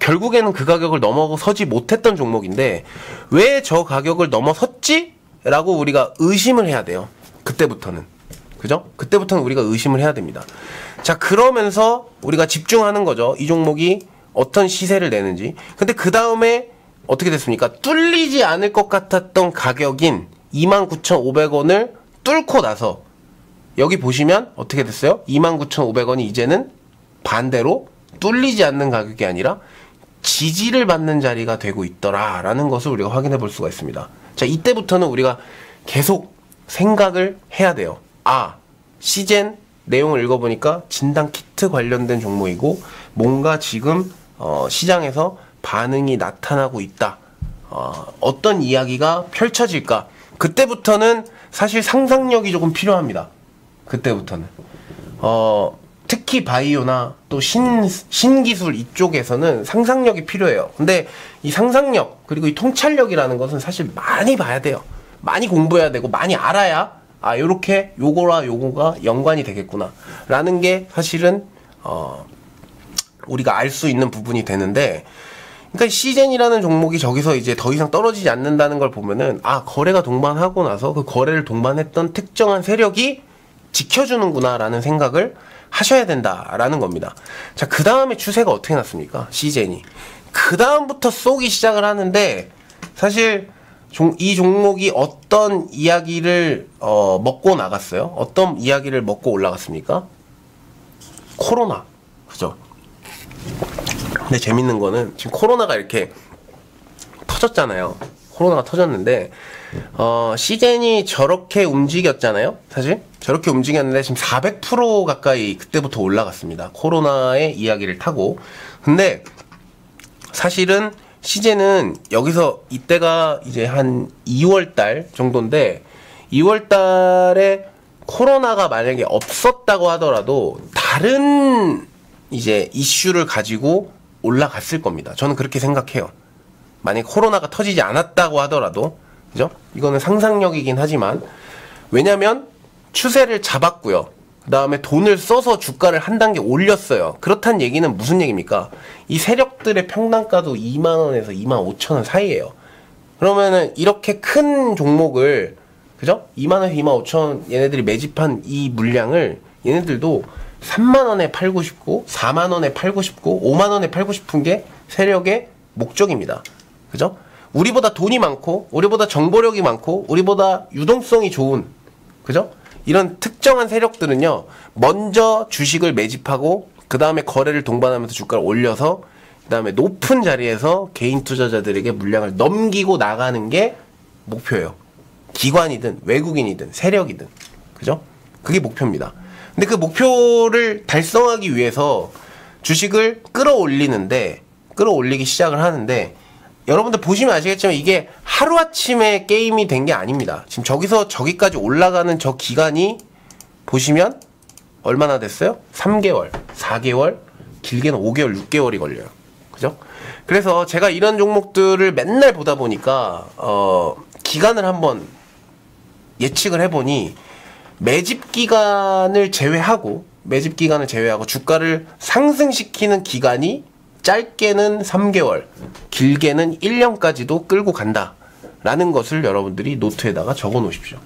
결국에는 그 가격을 넘어서지 못했던 종목인데 왜 저 가격을 넘어섰지? 라고 우리가 의심을 해야 돼요. 그때부터는. 그죠? 그때부터는 우리가 의심을 해야 됩니다. 자, 그러면서 우리가 집중하는 거죠. 이 종목이 어떤 시세를 내는지. 근데 그 다음에 어떻게 됐습니까? 뚫리지 않을 것 같았던 가격인 29,500원을 뚫고 나서 여기 보시면 어떻게 됐어요? 29,500원이 이제는 반대로 뚫리지 않는 가격이 아니라 지지를 받는 자리가 되고 있더라 라는 것을 우리가 확인해 볼 수가 있습니다. 자, 이때부터는 우리가 계속 생각을 해야 돼요. 시젠 내용을 읽어보니까 진단 키트 관련된 종목이고 뭔가 지금 시장에서 반응이 나타나고 있다. 어떤 이야기가 펼쳐질까? 그때부터는 사실 상상력이 조금 필요합니다. 그때부터는 특히 바이오나 또 신기술 이쪽에서는 상상력이 필요해요. 근데 이 상상력 그리고 이 통찰력이라는 것은 사실 많이 봐야 돼요. 많이 공부해야 되고 많이 알아야 요렇게 요거와 요거가 연관이 되겠구나 라는 게 사실은 우리가 알 수 있는 부분이 되는데, 그러니까 시젠이라는 종목이 저기서 이제 더 이상 떨어지지 않는다는 걸 보면은 거래가 동반하고 나서 그 거래를 동반했던 특정한 세력이 지켜주는구나 라는 생각을 하셔야 된다라는 겁니다. 자, 그 다음에 추세가 어떻게 났습니까? 시젠이 그 다음부터 쏘기 시작을 하는데 사실 이 종목이 어떤 이야기를 먹고 나갔어요? 어떤 이야기를 먹고 올라갔습니까? 코로나. 그죠? 근데 재밌는 거는 지금 코로나가 이렇게 터졌잖아요. 코로나가 터졌는데 시젠이 저렇게 움직였잖아요. 사실 저렇게 움직였는데 지금 400% 가까이 그때부터 올라갔습니다. 코로나의 이야기를 타고. 근데 사실은 시젠은 여기서 이때가 이제 한 2월달 정도인데 2월달에 코로나가 만약에 없었다고 하더라도 다른 이제 이슈를 가지고 올라갔을 겁니다. 저는 그렇게 생각해요. 만약 코로나가 터지지 않았다고 하더라도, 그죠? 이거는 상상력이긴 하지만, 왜냐면 추세를 잡았고요. 그 다음에 돈을 써서 주가를 한 단계 올렸어요. 그렇다는 얘기는 무슨 얘기입니까? 이 세력들의 평단가도 2만원에서 25,000원 사이에요. 그러면은 이렇게 큰 종목을, 그죠? 2만원에서 25,000원 얘네들이 매집한 이 물량을 얘네들도 3만원에 팔고 싶고 4만원에 팔고 싶고 5만원에 팔고 싶은 게 세력의 목적입니다. 그죠? 우리보다 돈이 많고 우리보다 정보력이 많고 우리보다 유동성이 좋은, 그죠? 이런 특정한 세력들은요 먼저 주식을 매집하고 그 다음에 거래를 동반하면서 주가를 올려서 그 다음에 높은 자리에서 개인 투자자들에게 물량을 넘기고 나가는 게 목표예요. 기관이든 외국인이든 세력이든, 그죠? 그게 목표입니다. 근데 그 목표를 달성하기 위해서 주식을 끌어올리기 시작을 하는데, 여러분들 보시면 아시겠지만 이게 하루아침에 게임이 된 게 아닙니다. 지금 저기서 저기까지 올라가는 저 기간이 보시면 얼마나 됐어요? 3개월, 4개월, 길게는 5개월, 6개월이 걸려요. 그죠? 그래서 제가 이런 종목들을 맨날 보다 보니까 기간을 한번 예측을 해보니 매집 기간을 제외하고 주가를 상승시키는 기간이 짧게는 3개월, 길게는 1년까지도 끌고 간다라는 것을 여러분들이 노트에다가 적어 놓으십시오.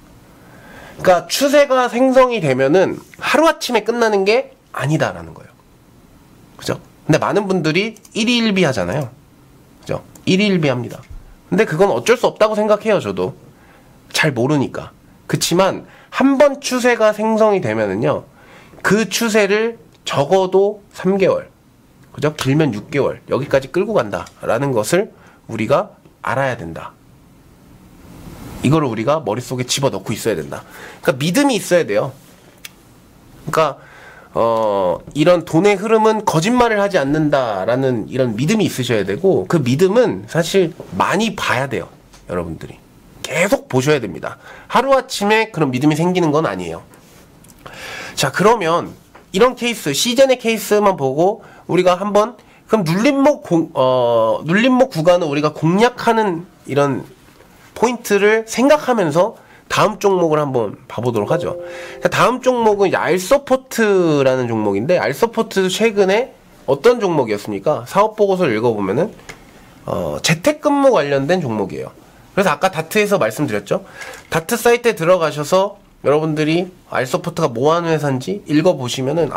그러니까 추세가 생성이 되면은 하루아침에 끝나는 게 아니다라는 거예요. 그죠? 근데 많은 분들이 1위 1비 하잖아요. 그죠? 1위 1비 합니다. 근데 그건 어쩔 수 없다고 생각해요, 저도. 잘 모르니까. 그치만 한번 추세가 생성이 되면은요, 그 추세를 적어도 3개월, 그죠? 길면 6개월, 여기까지 끌고 간다라는 것을 우리가 알아야 된다. 이거를 우리가 머릿속에 집어넣고 있어야 된다. 그러니까 믿음이 있어야 돼요. 그러니까 이런 돈의 흐름은 거짓말을 하지 않는다라는 이런 믿음이 있으셔야 되고, 그 믿음은 사실 많이 봐야 돼요. 여러분들이 계속 보셔야 됩니다. 하루아침에 그런 믿음이 생기는 건 아니에요. 자, 그러면 이런 케이스, 시즌의 케이스만 보고 우리가 한번, 그럼 눌림목 구간을 우리가 공략하는 이런 포인트를 생각하면서 다음 종목을 한번 봐보도록 하죠. 다음 종목은 이제 알서포트라는 종목인데, 알서포트 최근에 어떤 종목이었습니까? 사업보고서를 읽어보면은 재택근무 관련된 종목이에요. 그래서 아까 다트에서 말씀드렸죠. 다트 사이트에 들어가셔서 여러분들이 알서포트가 뭐하는 회사인지 읽어보시면은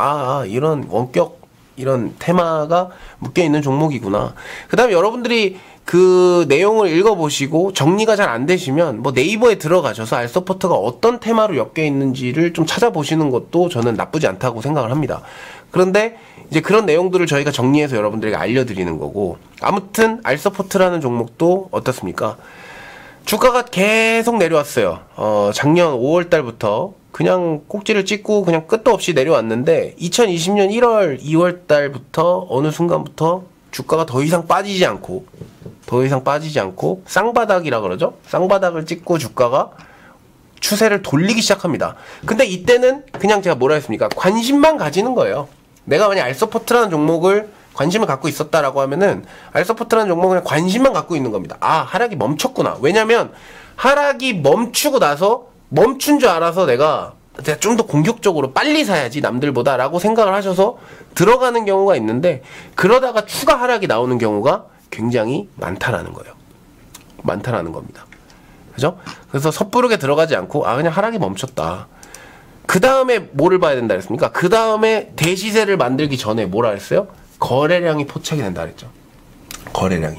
이런 원격, 이런 테마가 묶여있는 종목이구나. 그 다음에 여러분들이 그 내용을 읽어보시고 정리가 잘 안 되시면 뭐 네이버에 들어가셔서 알서포트가 어떤 테마로 엮여있는지를 좀 찾아보시는 것도 저는 나쁘지 않다고 생각을 합니다. 그런데 이제 그런 내용들을 저희가 정리해서 여러분들에게 알려드리는 거고, 아무튼 알서포트라는 종목도 어떻습니까? 주가가 계속 내려왔어요. 작년 5월달부터 그냥 꼭지를 찍고 그냥 끝도 없이 내려왔는데, 2020년 1월, 2월달부터 어느 순간부터 주가가 더 이상 빠지지 않고 쌍바닥이라 그러죠? 쌍바닥을 찍고 주가가 추세를 돌리기 시작합니다. 근데 이때는 그냥 제가 뭐라 했습니까? 관심만 가지는 거예요. 내가 만약 알서포트라는 종목을 관심을 갖고 있었다라고 하면은 알서포트라는 종목은 그냥 관심만 갖고 있는 겁니다. 하락이 멈췄구나. 왜냐면 하락이 멈추고 나서 멈춘 줄 알아서 내가 좀 더 공격적으로 빨리 사야지 남들보다 라고 생각을 하셔서 들어가는 경우가 있는데, 그러다가 추가 하락이 나오는 경우가 굉장히 많다라는 거예요. 많다라는 겁니다. 그죠? 그래서 섣부르게 들어가지 않고 그냥 하락이 멈췄다. 그 다음에 뭐를 봐야 된다 그랬습니까? 그 다음에 대시세를 만들기 전에 뭐라 했어요? 거래량이 포착이 된다 그랬죠. 거래량이.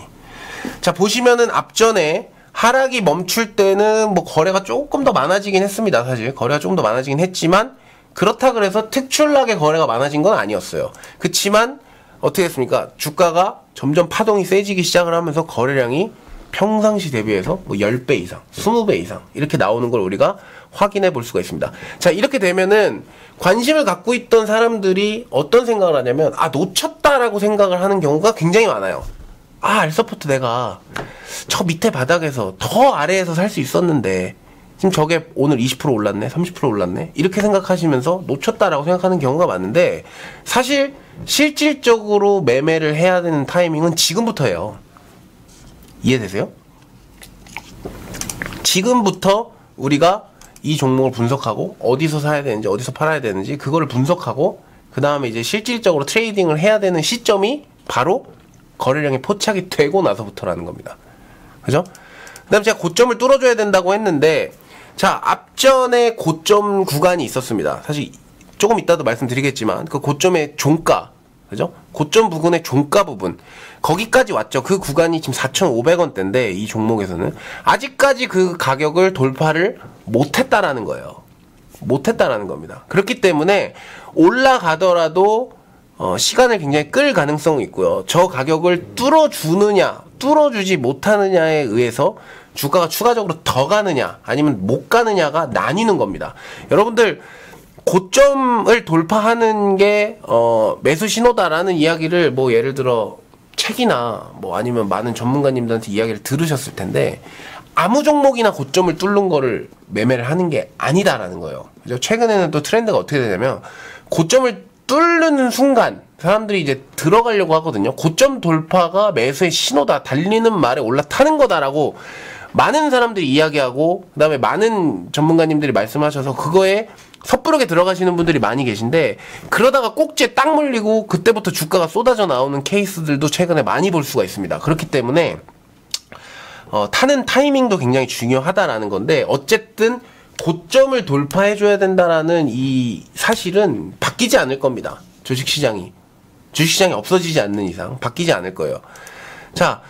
자, 보시면은 앞전에 하락이 멈출 때는 뭐 거래가 조금 더 많아지긴 했습니다. 사실 거래가 조금 더 많아지긴 했지만, 그렇다 그래서 특출나게 거래가 많아진 건 아니었어요. 그치만 어떻게 됐습니까? 주가가 점점 파동이 세지기 시작을 하면서 거래량이 평상시 대비해서 뭐 10배 이상, 20배 이상 이렇게 나오는 걸 우리가 확인해 볼 수가 있습니다. 자, 이렇게 되면은 관심을 갖고 있던 사람들이 어떤 생각을 하냐면 놓쳤다라고 생각을 하는 경우가 굉장히 많아요. 알서포트 내가 저 밑에 바닥에서 더 아래에서 살 수 있었는데 지금 저게 오늘 20% 올랐네, 30% 올랐네, 이렇게 생각하시면서 놓쳤다라고 생각하는 경우가 많은데, 사실 실질적으로 매매를 해야 되는 타이밍은 지금부터예요. 이해되세요? 지금부터 우리가 이 종목을 분석하고 어디서 사야 되는지 어디서 팔아야 되는지 그거를 분석하고, 그 다음에 이제 실질적으로 트레이딩을 해야 되는 시점이 바로 거래량이 포착이 되고 나서부터라는 겁니다. 그죠? 그 다음에 제가 고점을 뚫어줘야 된다고 했는데, 자, 앞전에 고점 구간이 있었습니다. 사실 조금 이따도 말씀드리겠지만 그 고점의 종가, 그죠? 고점 부근의 종가 부분, 거기까지 왔죠. 그 구간이 지금 4,500원대인데 이 종목에서는 아직까지 그 가격을 돌파를 못했다라는 거예요. 못했다라는 겁니다. 그렇기 때문에 올라가더라도 시간을 굉장히 끌 가능성이 있고요. 저 가격을 뚫어주느냐 뚫어주지 못하느냐에 의해서 주가가 추가적으로 더 가느냐 아니면 못 가느냐가 나뉘는 겁니다. 여러분들 고점을 돌파하는 게 매수 신호다라는 이야기를 뭐 예를 들어 책이나 뭐 아니면 많은 전문가님들한테 이야기를 들으셨을 텐데, 아무 종목이나 고점을 뚫는 거를 매매를 하는 게 아니다라는 거예요. 그죠? 최근에는 또 트렌드가 어떻게 되냐면, 고점을 뚫는 순간 사람들이 이제 들어가려고 하거든요. 고점 돌파가 매수의 신호다, 달리는 말에 올라타는 거다라고 많은 사람들이 이야기하고, 그 다음에 많은 전문가님들이 말씀하셔서 그거에 섣부르게 들어가시는 분들이 많이 계신데, 그러다가 꼭지에 딱 물리고 그때부터 주가가 쏟아져 나오는 케이스들도 최근에 많이 볼 수가 있습니다. 그렇기 때문에 타는 타이밍도 굉장히 중요하다라는 건데, 어쨌든 고점을 돌파해줘야 된다라는 이 사실은 바뀌지 않을 겁니다. 주식시장이 없어지지 않는 이상 바뀌지 않을 거예요. 자,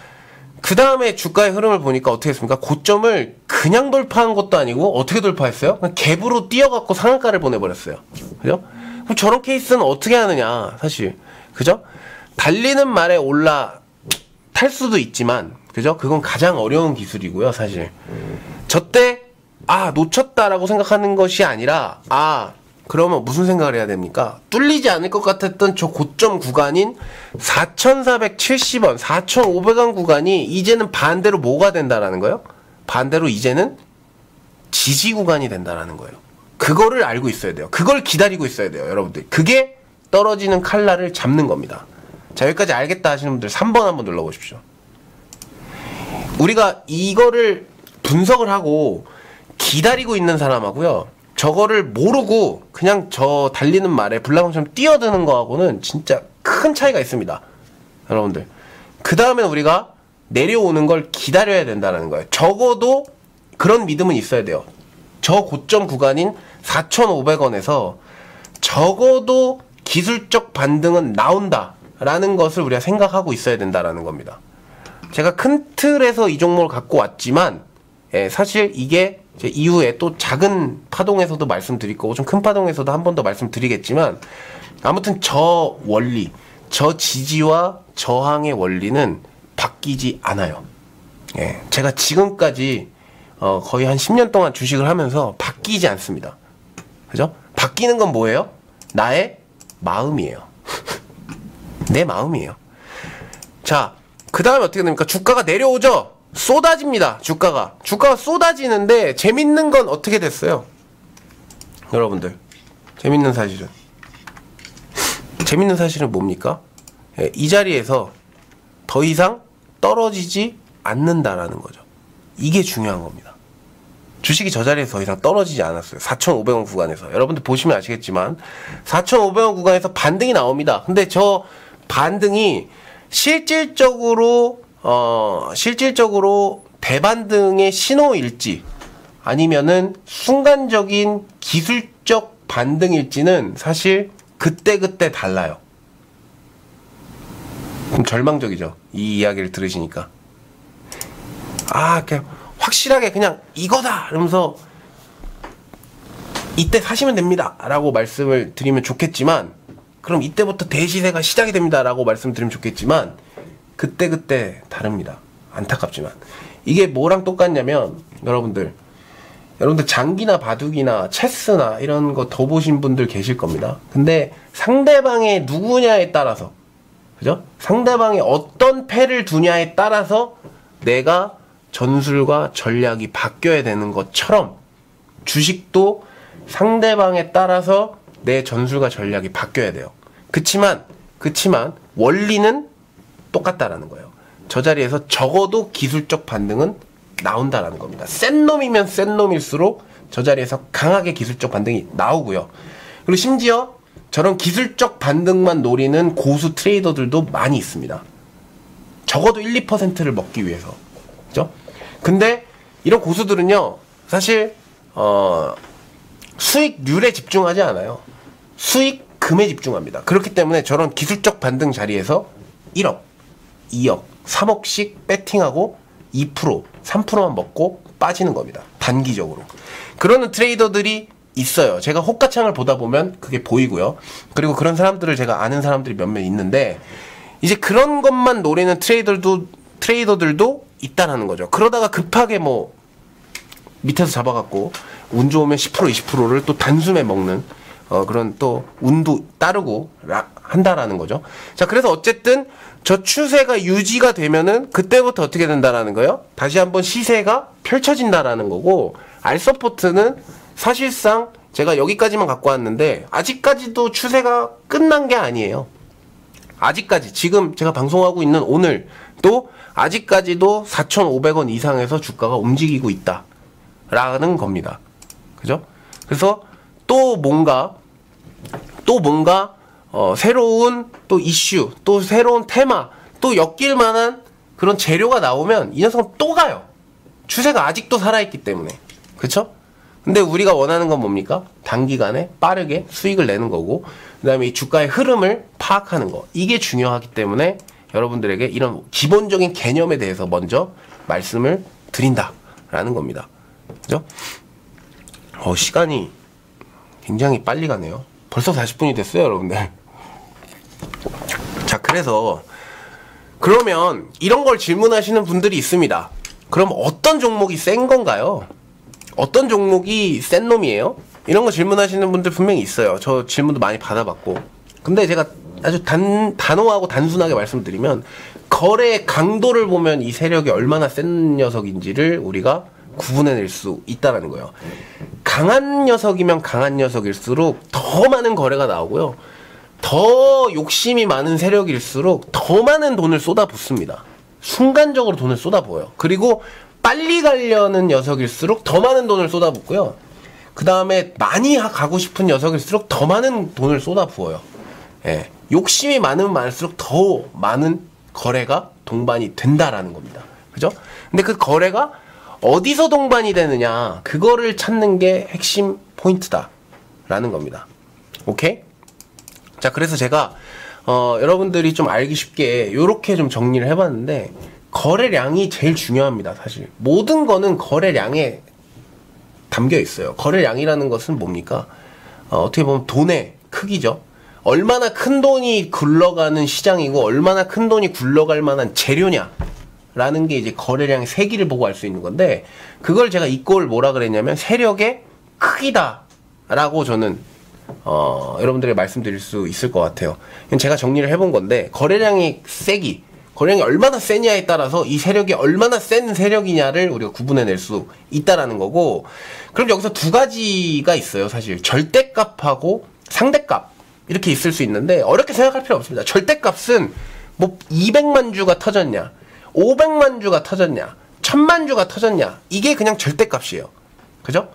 그 다음에 주가의 흐름을 보니까 어떻게 했습니까? 고점을 그냥 돌파한 것도 아니고 어떻게 돌파했어요? 그냥 갭으로 뛰어갖고 상한가를 보내버렸어요. 그죠? 그럼 저런 케이스는 어떻게 하느냐, 사실. 그죠? 달리는 말에 올라탈 수도 있지만, 그죠? 그건 가장 어려운 기술이고요, 사실. 저때 놓쳤다라고 생각하는 것이 아니라, 그러면 무슨 생각을 해야 됩니까? 뚫리지 않을 것 같았던 저 고점 구간인 4,470원, 4,500원 구간이 이제는 반대로 뭐가 된다라는 거예요? 반대로 이제는 지지 구간이 된다라는 거예요. 그거를 알고 있어야 돼요. 그걸 기다리고 있어야 돼요, 여러분들. 그게 떨어지는 칼날을 잡는 겁니다. 자, 여기까지 알겠다 하시는 분들 3번 한번 눌러보십시오. 우리가 이거를 분석을 하고 기다리고 있는 사람하고요, 저거를 모르고 그냥 저 달리는 말에 불나방처럼 뛰어드는 거하고는 진짜 큰 차이가 있습니다, 여러분들. 그 다음엔 우리가 내려오는 걸 기다려야 된다는 거예요. 적어도 그런 믿음은 있어야 돼요. 저 고점 구간인 4,500원에서 적어도 기술적 반등은 나온다라는 것을 우리가 생각하고 있어야 된다라는 겁니다. 제가 큰 틀에서 이 종목을 갖고 왔지만, 사실 이게 이후에 또 작은 파동에서도 말씀드릴 거고 좀 큰 파동에서도 한 번 더 말씀드리겠지만, 아무튼 저 원리, 저 지지와 저항의 원리는 바뀌지 않아요. 제가 지금까지 거의 한 10년 동안 주식을 하면서 바뀌지 않습니다. 그죠? 바뀌는 건 뭐예요? 나의 마음이에요. 내 마음이에요. 자, 그 다음에 어떻게 됩니까? 주가가 내려오죠? 쏟아집니다. 주가가 쏟아지는데, 재밌는 건 어떻게 됐어요? 여러분들, 재밌는 사실은 뭡니까? 이 자리에서 더 이상 떨어지지 않는다라는 거죠. 이게 중요한 겁니다. 주식이 저 자리에서 더 이상 떨어지지 않았어요. 4,500원 구간에서. 여러분들 보시면 아시겠지만 4,500원 구간에서 반등이 나옵니다. 근데 저 반등이 실질적으로 대반등의 신호일지 아니면은 순간적인 기술적 반등일지는 사실 그때그때 달라요. 그럼 절망적이죠, 이 이야기를 들으시니까. 그냥 확실하게 그냥 이거다 이러면서 이때 사시면 됩니다 라고 말씀을 드리면 좋겠지만, 그럼 이때부터 대시세가 시작이 됩니다 라고 말씀드리면 좋겠지만, 그때그때 다릅니다. 안타깝지만. 이게 뭐랑 똑같냐면, 여러분들 장기나 바둑이나 체스나 이런 거 더 보신 분들 계실 겁니다. 근데 상대방의 누구냐에 따라서, 그죠? 상대방이 어떤 패를 두냐에 따라서 내가 전술과 전략이 바뀌어야 되는 것처럼, 주식도 상대방에 따라서 내 전술과 전략이 바뀌어야 돼요. 그치만 원리는 똑같다라는 거예요. 저 자리에서 적어도 기술적 반등은 나온다라는 겁니다. 센 놈이면 센 놈일수록 저 자리에서 강하게 기술적 반등이 나오고요. 그리고 심지어 저런 기술적 반등만 노리는 고수 트레이더들도 많이 있습니다. 적어도 1, 2%를 먹기 위해서. 그죠? 근데 이런 고수들은요, 사실 수익률에 집중하지 않아요. 수익금에 집중합니다. 그렇기 때문에 저런 기술적 반등 자리에서 1억, 2억, 3억씩 배팅하고 2%, 3%만 먹고 빠지는 겁니다. 단기적으로. 그러는 트레이더들이 있어요. 제가 호가창을 보다 보면 그게 보이고요. 그리고 그런 사람들을 제가 아는 사람들이 몇몇 있는데, 이제 그런 것만 노리는 트레이더들도 있다라는 거죠. 그러다가 급하게 밑에서 잡아갖고 운 좋으면 10%, 20%를 또 단숨에 먹는 그런 또 운도 따르고 한다라는 거죠. 자, 그래서 어쨌든 저 추세가 유지가 되면은 그때부터 어떻게 된다라는 거예요? 다시 한번 시세가 펼쳐진다라는 거고, 알서포트는 사실상 제가 여기까지만 갖고 왔는데 아직까지도 추세가 끝난 게 아니에요. 아직까지 지금 제가 방송하고 있는 오늘 또 아직까지도 4,500원 이상에서 주가가 움직이고 있다라는 겁니다. 그죠? 그래서 또 뭔가 새로운 또 이슈, 또 새로운 테마, 또 엮일 만한 그런 재료가 나오면 이 녀석은 또 가요. 추세가 아직도 살아있기 때문에. 그쵸? 근데 우리가 원하는 건 뭡니까? 단기간에 빠르게 수익을 내는 거고, 그 다음에 이 주가의 흐름을 파악하는 거. 이게 중요하기 때문에 여러분들에게 이런 기본적인 개념에 대해서 먼저 말씀을 드린다라는 겁니다. 그죠? 시간이 굉장히 빨리 가네요. 벌써 40분이 됐어요, 여러분들. 자, 그러면 이런 걸 질문하시는 분들이 있습니다. 그럼 어떤 종목이 센 건가요? 어떤 종목이 센 놈이에요? 이런 거 질문하시는 분들 분명히 있어요. 저 질문도 많이 받아봤고. 근데 제가 아주 단호하고 단순하게 말씀드리면, 거래 강도를 보면 이 세력이 얼마나 센 녀석인지를 우리가 구분해낼 수 있다는 거예요. 강한 녀석이면 강한 녀석일수록 더 많은 거래가 나오고요. 더 욕심이 많은 세력일수록 더 많은 돈을 쏟아붓습니다. 순간적으로 돈을 쏟아부어요. 그리고 빨리 가려는 녀석일수록 더 많은 돈을 쏟아붓고요. 그 다음에 많이 가고 싶은 녀석일수록 더 많은 돈을 쏟아부어요. 예. 욕심이 많으면 많을수록 더 많은 거래가 동반이 된다라는 겁니다. 그죠? 근데 그 거래가 어디서 동반이 되느냐, 그거를 찾는 게 핵심 포인트다라는 겁니다. 오케이? 자, 그래서 제가 여러분들이 좀 알기 쉽게 요렇게 좀 정리를 해봤는데, 거래량이 제일 중요합니다. 사실 모든 거는 거래량에 담겨 있어요. 거래량이라는 것은 뭡니까? 어떻게 보면 돈의 크기죠. 얼마나 큰 돈이 굴러가는 시장이고 얼마나 큰 돈이 굴러갈 만한 재료냐 라는 게 이제 거래량의 세기를 보고 알 수 있는 건데, 그걸 제가 이 꼴 뭐라 그랬냐면 세력의 크기다 라고 저는 여러분들에게 말씀드릴 수 있을 것 같아요. 제가 정리를 해본 건데, 거래량이 세기, 거래량이 얼마나 세냐에 따라서 이 세력이 얼마나 센 세력이냐를 우리가 구분해낼 수 있다라는 거고, 그럼 여기서 두 가지가 있어요. 사실 절대값하고 상대값 이렇게 있을 수 있는데, 어렵게 생각할 필요 없습니다. 절대값은 뭐 200만 주가 터졌냐, 500만 주가 터졌냐, 1000만 주가 터졌냐, 이게 그냥 절대값이에요. 그죠?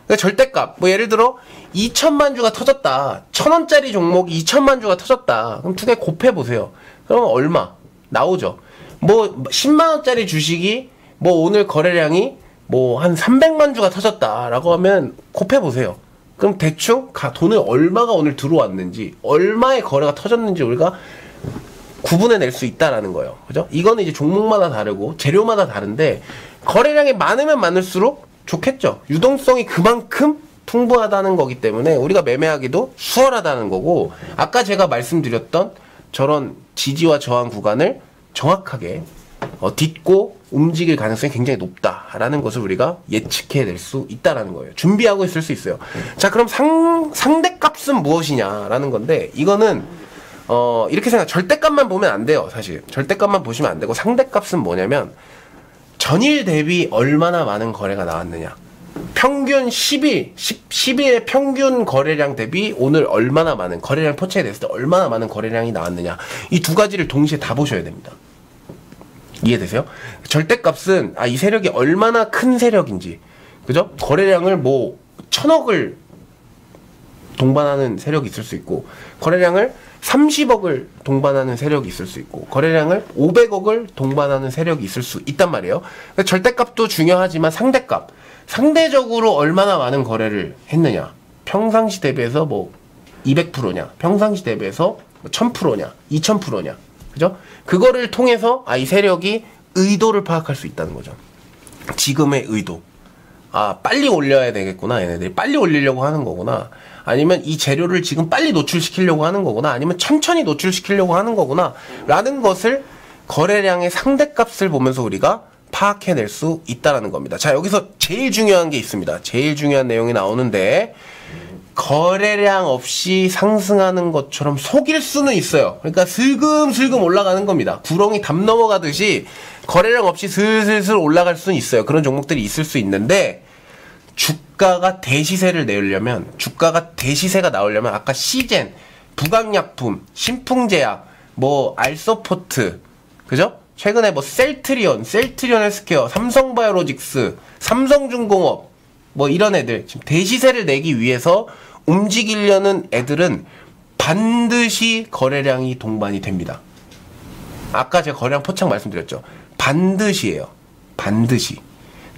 그러니까 절대값, 뭐 예를 들어 2000만 주가 터졌다, 1000원짜리 종목이 2000만 주가 터졌다, 그럼 두 개 곱해보세요. 그러면 얼마 나오죠? 뭐 10만원짜리 주식이 뭐 오늘 거래량이 뭐 한 300만 주가 터졌다라고 하면 곱해보세요. 그럼 대충 돈을 얼마가 오늘 들어왔는지, 얼마의 거래가 터졌는지 우리가 구분해낼 수 있다라는 거예요. 그죠? 이거는 이제 종목마다 다르고 재료마다 다른데, 거래량이 많으면 많을수록 좋겠죠. 유동성이 그만큼 풍부하다는 거기 때문에 우리가 매매하기도 수월하다는 거고, 아까 제가 말씀드렸던 저런 지지와 저항 구간을 정확하게 딛고 움직일 가능성이 굉장히 높다라는 것을 우리가 예측해낼 수 있다라는 거예요. 준비하고 있을 수 있어요. 자, 그럼 상대값은 무엇이냐라는 건데, 이거는 이렇게 절대값만 보면 안 돼요. 사실 절대값만 보시면 안 되고, 상대값은 뭐냐면 전일 대비 얼마나 많은 거래가 나왔느냐, 평균 10일의 평균 거래량 대비 오늘 얼마나 많은 거래량 포착이 됐을 때 얼마나 많은 거래량이 나왔느냐, 이 두 가지를 동시에 다 보셔야 됩니다. 이해되세요? 절대값은 이 세력이 얼마나 큰 세력인지, 그죠? 거래량을 뭐 1000억을 동반하는 세력이 있을 수 있고, 거래량을 30억을 동반하는 세력이 있을 수 있고, 거래량을 500억을 동반하는 세력이 있을 수 있단 말이에요. 그러니까 절대값도 중요하지만 상대값, 상대적으로 얼마나 많은 거래를 했느냐, 평상시 대비해서 뭐 200%냐, 평상시 대비해서 1000%냐, 2000%냐, 그죠? 그거를 통해서 이 세력이 의도를 파악할 수 있다는 거죠. 지금의 의도, 빨리 올려야 되겠구나, 얘네들이 빨리 올리려고 하는 거구나, 아니면 이 재료를 지금 빨리 노출시키려고 하는 거구나, 아니면 천천히 노출시키려고 하는 거구나 라는 것을 거래량의 상대값을 보면서 우리가 파악해낼 수 있다는 겁니다. 자, 여기서 제일 중요한 게 있습니다. 제일 중요한 내용이 나오는데, 거래량 없이 상승하는 것처럼 속일 수는 있어요. 그러니까 슬금슬금 올라가는 겁니다. 구렁이 담 넘어가듯이 거래량 없이 슬슬슬 올라갈 수는 있어요. 그런 종목들이 있을 수 있는데, 주가가 대시세가 나오려면 아까 시젠, 부강약품, 신풍제약, 뭐 알소포트, 그죠? 최근에 뭐 셀트리온 헬스케어, 삼성바이오로직스, 삼성중공업, 뭐 이런 애들 지금 대시세를 내기 위해서 움직이려는 애들은 반드시 거래량이 동반이 됩니다. 아까 제가 거래량 포착 말씀드렸죠. 반드시예요. 반드시.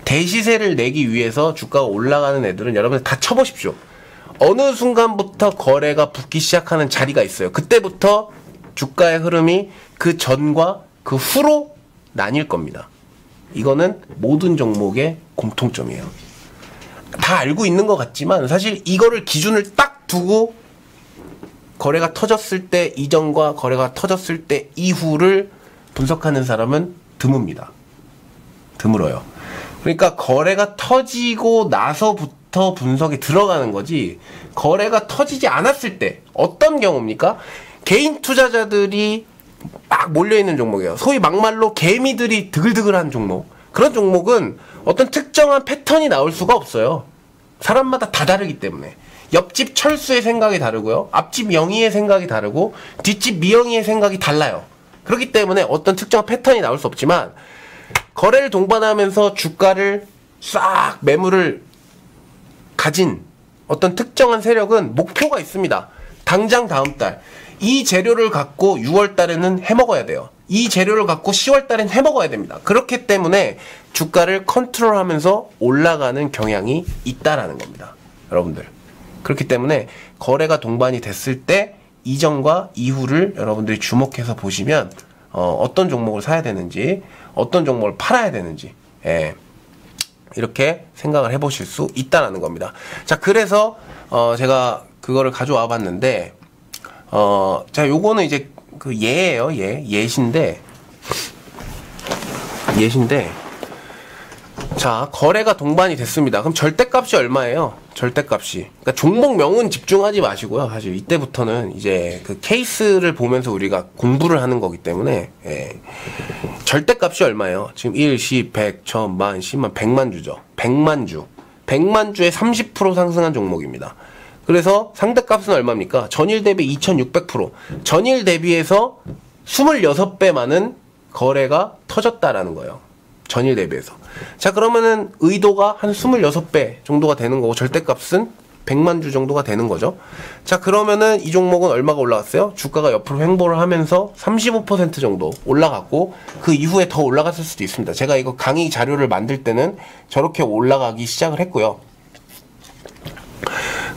대시세를 내기 위해서 주가가 올라가는 애들은 여러분들 다 쳐보십시오. 어느 순간부터 거래가 붙기 시작하는 자리가 있어요. 그때부터 주가의 흐름이 그 전과 그 후로 나뉠 겁니다. 이거는 모든 종목의 공통점이에요. 다 알고 있는 것 같지만 사실 이거를 기준을 딱 두고 거래가 터졌을 때 이전과 거래가 터졌을 때 이후를 분석하는 사람은 드뭅니다. 드물어요. 그러니까 거래가 터지고 나서부터 분석에 들어가는 거지, 거래가 터지지 않았을 때 어떤 경우입니까? 개인 투자자들이 막 몰려있는 종목이에요. 소위 막말로 개미들이 드글드글한 종목. 그런 종목은 어떤 특정한 패턴이 나올 수가 없어요. 사람마다 다 다르기 때문에. 옆집 철수의 생각이 다르고요, 앞집 영희의 생각이 다르고, 뒷집 미영이의 생각이 달라요. 그렇기 때문에 어떤 특정한 패턴이 나올 수 없지만, 거래를 동반하면서 주가를 싹 매물을 가진 어떤 특정한 세력은 목표가 있습니다. 당장 다음 달 이 재료를 갖고 6월 달에는 해먹어야 돼요. 이 재료를 갖고 10월 달엔 해먹어야 됩니다. 그렇기 때문에 주가를 컨트롤하면서 올라가는 경향이 있다라는 겁니다. 여러분들. 그렇기 때문에 거래가 동반이 됐을 때 이전과 이후를 여러분들이 주목해서 보시면 어떤 종목을 사야 되는지, 어떤 종목을 팔아야 되는지, 이렇게 생각을 해보실 수 있다라는 겁니다. 자, 그래서 제가 그거를 가져와 봤는데, 자, 요거는 이제 그 예예요. 예신데, 자, 거래가 동반이 됐습니다. 그럼 절대값이 얼마예요? 절대값이. 그러니까 종목명은 집중하지 마시고요. 사실 이때부터는 이제 그 케이스를 보면서 우리가 공부를 하는 거기 때문에, 절대값이 얼마예요? 지금 1, 10, 100, 1000, 만, 10만, 100만 주죠. 100만 주. 100만 주에 30% 상승한 종목입니다. 그래서 상대값은 얼마입니까? 전일 대비 2600%. 전일 대비해서 26배 많은 거래가 터졌다라는 거예요. 전일 대비해서. 자, 그러면은 의도가 한 26배 정도가 되는 거고, 절대값은 100만 주 정도가 되는 거죠. 자, 그러면은 이 종목은 얼마가 올라갔어요? 주가가 옆으로 횡보를 하면서 35% 정도 올라갔고, 그 이후에 더 올라갔을 수도 있습니다. 제가 이거 강의 자료를 만들 때는 저렇게 올라가기 시작을 했고요.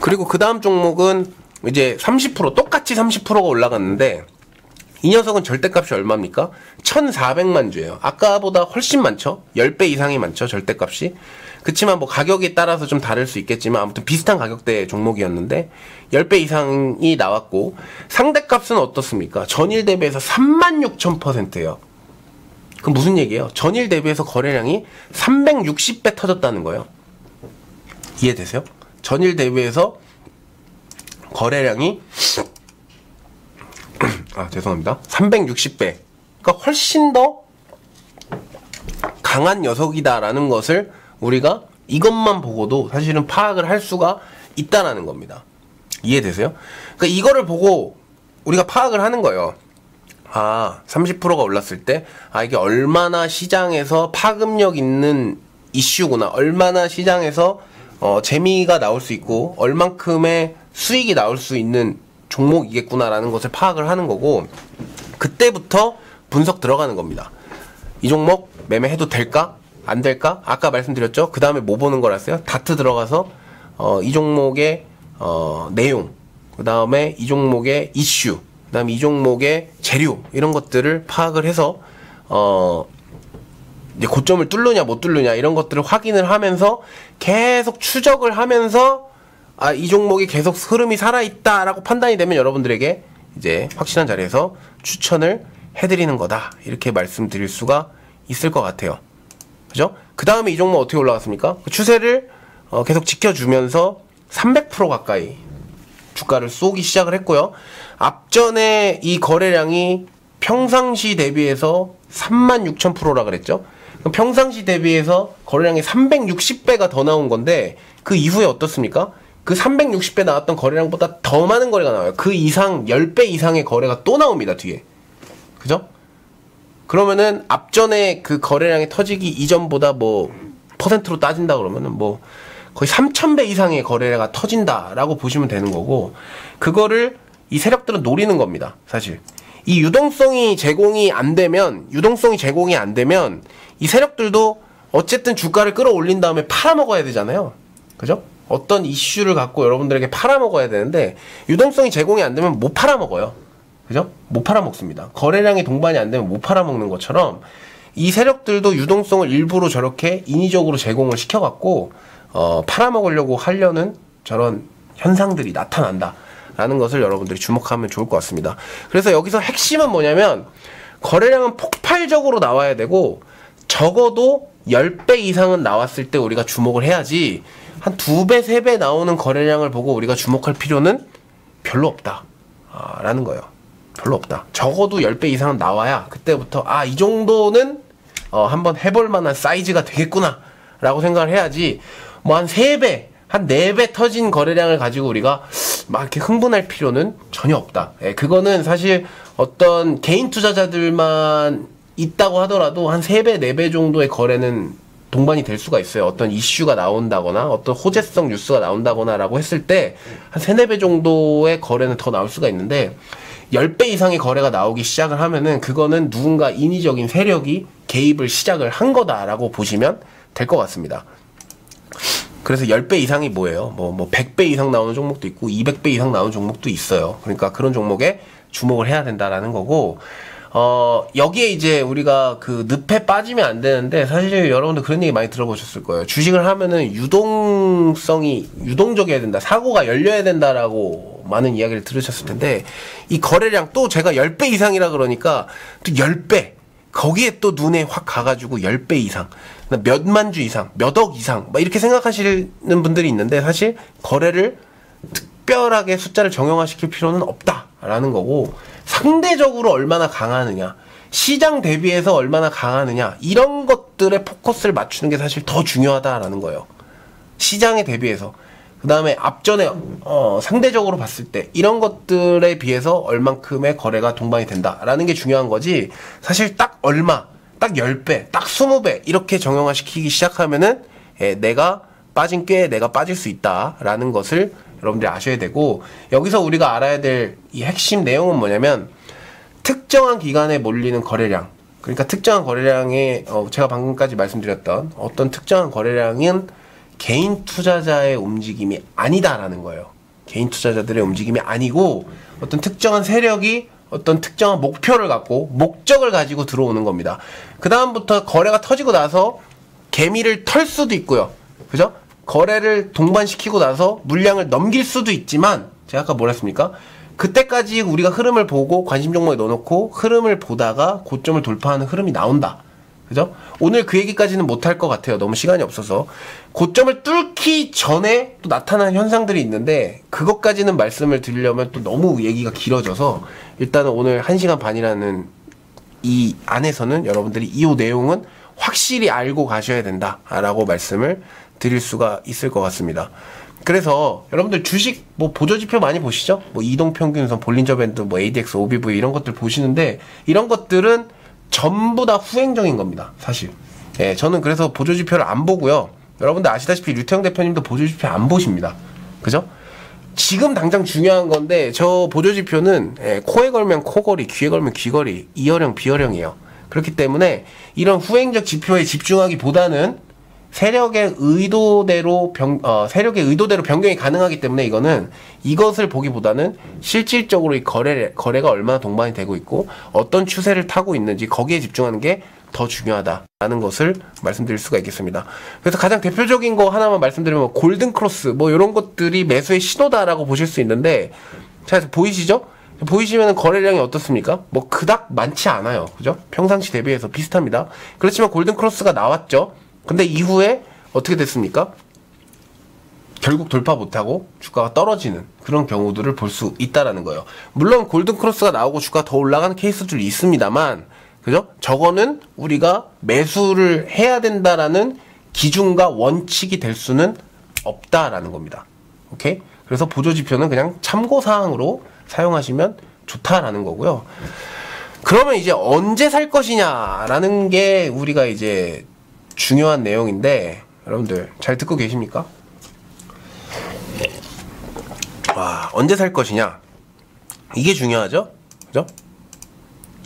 그리고 그 다음 종목은 이제 30%, 똑같이 30%가 올라갔는데, 이 녀석은 절대값이 얼마입니까? 1400만 주예요. 아까보다 훨씬 많죠? 10배 이상이 많죠, 절대값이. 그치만 뭐 가격에 따라서 좀 다를 수 있겠지만, 아무튼 비슷한 가격대 종목이었는데 10배 이상이 나왔고, 상대값은 어떻습니까? 전일 대비해서 36,000%예요. 그럼 무슨 얘기예요? 전일 대비해서 거래량이 360배 터졌다는 거예요. 이해되세요? 전일 대비해서 거래량이 죄송합니다. 360배. 그러니까 훨씬 더 강한 녀석이다라는 것을 우리가 이것만 보고도 사실은 파악을 할 수가 있다라는 겁니다. 이해되세요? 그러니까 이거를 보고 우리가 파악을 하는 거예요. 30%가 올랐을 때, 이게 얼마나 시장에서 파급력 있는 이슈구나. 얼마나 시장에서 재미가 나올 수 있고, 얼만큼의 수익이 나올 수 있는 종목이겠구나라는 것을 파악을 하는 거고, 그때부터 분석 들어가는 겁니다. 이 종목 매매해도 될까? 안 될까? 아까 말씀드렸죠? 그 다음에 뭐 보는 거랐어요? 다트 들어가서 이 종목의 내용, 그 다음에 이 종목의 이슈, 그 다음에 이 종목의 재료, 이런 것들을 파악을 해서 이제 고점을 뚫느냐 못 뚫느냐 이런 것들을 확인을 하면서 계속 추적을 하면서 이 종목이 계속 흐름이 살아있다라고 판단이 되면 여러분들에게 이제 확실한 자리에서 추천을 해드리는 거다, 이렇게 말씀드릴 수가 있을 것 같아요. 그죠? 그 다음에 이 종목 어떻게 올라갔습니까? 그 추세를 계속 지켜주면서 300% 가까이 주가를 쏘기 시작을 했고요. 앞전에 이 거래량이 평상시 대비해서 36,000%라 그랬죠. 그럼 평상시 대비해서 거래량이 360배가 더 나온 건데 그 이후에 어떻습니까? 그 360배 나왔던 거래량보다 더 많은 거래가 나와요. 그 이상 10배 이상의 거래가 또 나옵니다, 뒤에. 그죠? 그러면은 앞전에 그 거래량이 터지기 이전보다 뭐 퍼센트로 따진다 그러면은 뭐 거의 3,000배 이상의 거래가 터진다라고 보시면 되는 거고, 그거를 이 세력들은 노리는 겁니다, 사실. 이 유동성이 제공이 안 되면 이 세력들도 어쨌든 주가를 끌어올린 다음에 팔아먹어야 되잖아요. 그죠? 어떤 이슈를 갖고 여러분들에게 팔아먹어야 되는데 유동성이 제공이 안 되면 못 팔아먹어요. 그죠? 못 팔아먹습니다. 거래량이 동반이 안 되면 못 팔아먹는 것처럼 이 세력들도 유동성을 일부러 저렇게 인위적으로 제공을 시켜갖고 팔아먹으려고 하려는 저런 현상들이 나타난다 라는 것을 여러분들이 주목하면 좋을 것 같습니다. 그래서 여기서 핵심은 뭐냐면 거래량은 폭발적으로 나와야 되고 적어도 10배 이상은 나왔을 때 우리가 주목을 해야지, 한 2배, 3배 나오는 거래량을 보고 우리가 주목할 필요는 별로 없다 라는 거예요. 별로 없다. 적어도 10배 이상은 나와야 그때부터 이 정도는 한번 해볼 만한 사이즈가 되겠구나 라고 생각을 해야지, 뭐 한 3배, 한 4배 터진 거래량을 가지고 우리가 막 이렇게 흥분할 필요는 전혀 없다. 그거는 사실 어떤 개인 투자자들만 있다고 하더라도 한 3배, 4배 정도의 거래는 동반이 될 수가 있어요. 어떤 이슈가 나온다거나 어떤 호재성 뉴스가 나온다거나 라고 했을 때 한 3, 4배 정도의 거래는 더 나올 수가 있는데, 10배 이상의 거래가 나오기 시작을 하면은 그거는 누군가 인위적인 세력이 개입을 시작을 한 거다라고 보시면 될 것 같습니다. 그래서 10배 이상이 뭐예요? 뭐 100배 이상 나오는 종목도 있고 200배 이상 나오는 종목도 있어요. 그러니까 그런 종목에 주목을 해야 된다라는 거고, 여기에 이제 우리가 그 늪에 빠지면 안 되는데, 사실 여러분들 그런 얘기 많이 들어보셨을 거예요. 주식을 하면은 유동적이어야 된다, 사고가 열려야 된다라고 많은 이야기를 들으셨을 텐데, 이 거래량 또 제가 10배 이상이라 그러니까 또 10배, 거기에 또 눈에 확 가가지고 10배 이상, 몇만 주 이상, 몇억 이상 막 이렇게 생각하시는 분들이 있는데, 사실 거래를 특별하게 숫자를 정형화시킬 필요는 없다라는 거고, 상대적으로 얼마나 강하느냐, 시장 대비해서 얼마나 강하느냐, 이런 것들에 포커스를 맞추는 게 사실 더 중요하다라는 거예요. 시장에 대비해서. 그 다음에 앞전에 상대적으로 봤을 때 이런 것들에 비해서 얼만큼의 거래가 동반이 된다라는 게 중요한 거지, 사실 딱 얼마, 딱 10배, 딱 20배 이렇게 정형화시키기 시작하면은 내가 빠진 꽤 내가 빠질 수 있다라는 것을 여러분들이 아셔야 되고, 여기서 우리가 알아야 될 이 핵심 내용은 뭐냐면, 특정한 기간에 몰리는 거래량, 그러니까 특정한 거래량에 제가 방금까지 말씀드렸던 어떤 특정한 거래량은 개인 투자자의 움직임이 아니다라는 거예요. 개인 투자자들의 움직임이 아니고 어떤 특정한 세력이 어떤 특정한 목표를 갖고 목적을 가지고 들어오는 겁니다. 그 다음부터 거래가 터지고 나서 개미를 털 수도 있고요. 그죠? 거래를 동반시키고 나서 물량을 넘길 수도 있지만, 제가 아까 뭐라 했습니까? 그때까지 우리가 흐름을 보고 관심 종목에 넣어놓고 흐름을 보다가 고점을 돌파하는 흐름이 나온다. 그죠? 오늘 그 얘기까지는 못할 것 같아요. 너무 시간이 없어서. 고점을 뚫기 전에 또 나타나는 현상들이 있는데, 그것까지는 말씀을 드리려면 또 너무 얘기가 길어져서, 일단은 오늘 1시간 반이라는 이 안에서는 여러분들이 이 내용은 확실히 알고 가셔야 된다라고 말씀을 드릴 수가 있을 것 같습니다. 그래서 여러분들 주식 뭐 보조지표 많이 보시죠? 뭐 이동평균선, 볼린저 밴드, 뭐 ADX, OBV 이런 것들 보시는데, 이런 것들은 전부 다 후행적인 겁니다, 사실. 저는 그래서 보조지표를 안 보고요. 여러분들 아시다시피 류태영 대표님도 보조지표 안 보십니다. 그죠? 지금 당장 중요한 건데, 저 보조지표는 코에 걸면 코걸이, 귀에 걸면 귀걸이, 이어령, 비어령이에요. 그렇기 때문에 이런 후행적 지표에 집중하기보다는 세력의 의도대로 변경이 가능하기 때문에, 이것을 보기보다는 실질적으로 이 거래가 얼마나 동반이 되고 있고 어떤 추세를 타고 있는지, 거기에 집중하는 게 더 중요하다라는 것을 말씀드릴 수가 있겠습니다. 그래서 가장 대표적인 거 하나만 말씀드리면, 골든 크로스 뭐 이런 것들이 매수의 신호다라고 보실 수 있는데, 자, 보이시죠? 보이시면 거래량이 어떻습니까? 뭐 그닥 많지 않아요. 그죠? 평상시 대비해서 비슷합니다. 그렇지만 골든 크로스가 나왔죠. 근데 이후에 어떻게 됐습니까? 결국 돌파 못하고 주가가 떨어지는 그런 경우들을 볼 수 있다라는 거예요. 물론 골든크로스가 나오고 주가가 더 올라가는 케이스들이 있습니다만, 그죠? 저거는 우리가 매수를 해야 된다라는 기준과 원칙이 될 수는 없다라는 겁니다. 오케이? 그래서 보조지표는 그냥 참고사항으로 사용하시면 좋다라는 거고요. 그러면 이제 언제 살 것이냐라는 게 우리가 이제 중요한 내용인데, 여러분들 잘 듣고 계십니까? 와, 언제 살 것이냐? 이게 중요하죠? 그죠?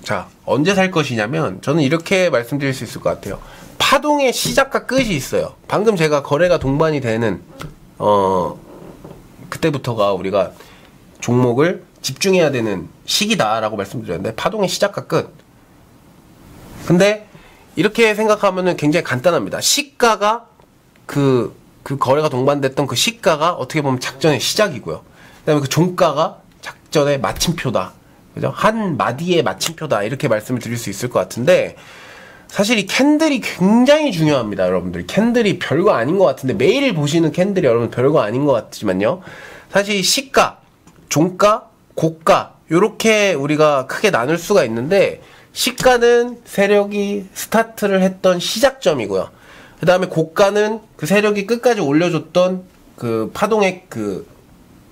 자, 언제 살 것이냐면 저는 이렇게 말씀드릴 수 있을 것 같아요. 파동의 시작과 끝이 있어요. 방금 제가 거래가 동반이 되는 그때부터가 우리가 종목을 집중해야 되는 시기다라고 말씀드렸는데, 파동의 시작과 끝. 근데 이렇게 생각하면은 굉장히 간단합니다. 시가가 그 거래가 동반됐던 그 시가가 어떻게 보면 작전의 시작이고요. 그다음에 그 종가가 작전의 마침표다. 그죠? 한 마디의 마침표다. 이렇게 말씀을 드릴 수 있을 것 같은데, 사실 이 캔들이 굉장히 중요합니다, 여러분들. 캔들이 별거 아닌 것 같은데, 매일 보시는 캔들이 여러분 별거 아닌 것 같지만요. 사실 시가, 종가, 고가, 요렇게 우리가 크게 나눌 수가 있는데, 시가는 세력이 스타트를 했던 시작점이고요. 그 다음에 고가는 그 세력이 끝까지 올려줬던 그 파동의 그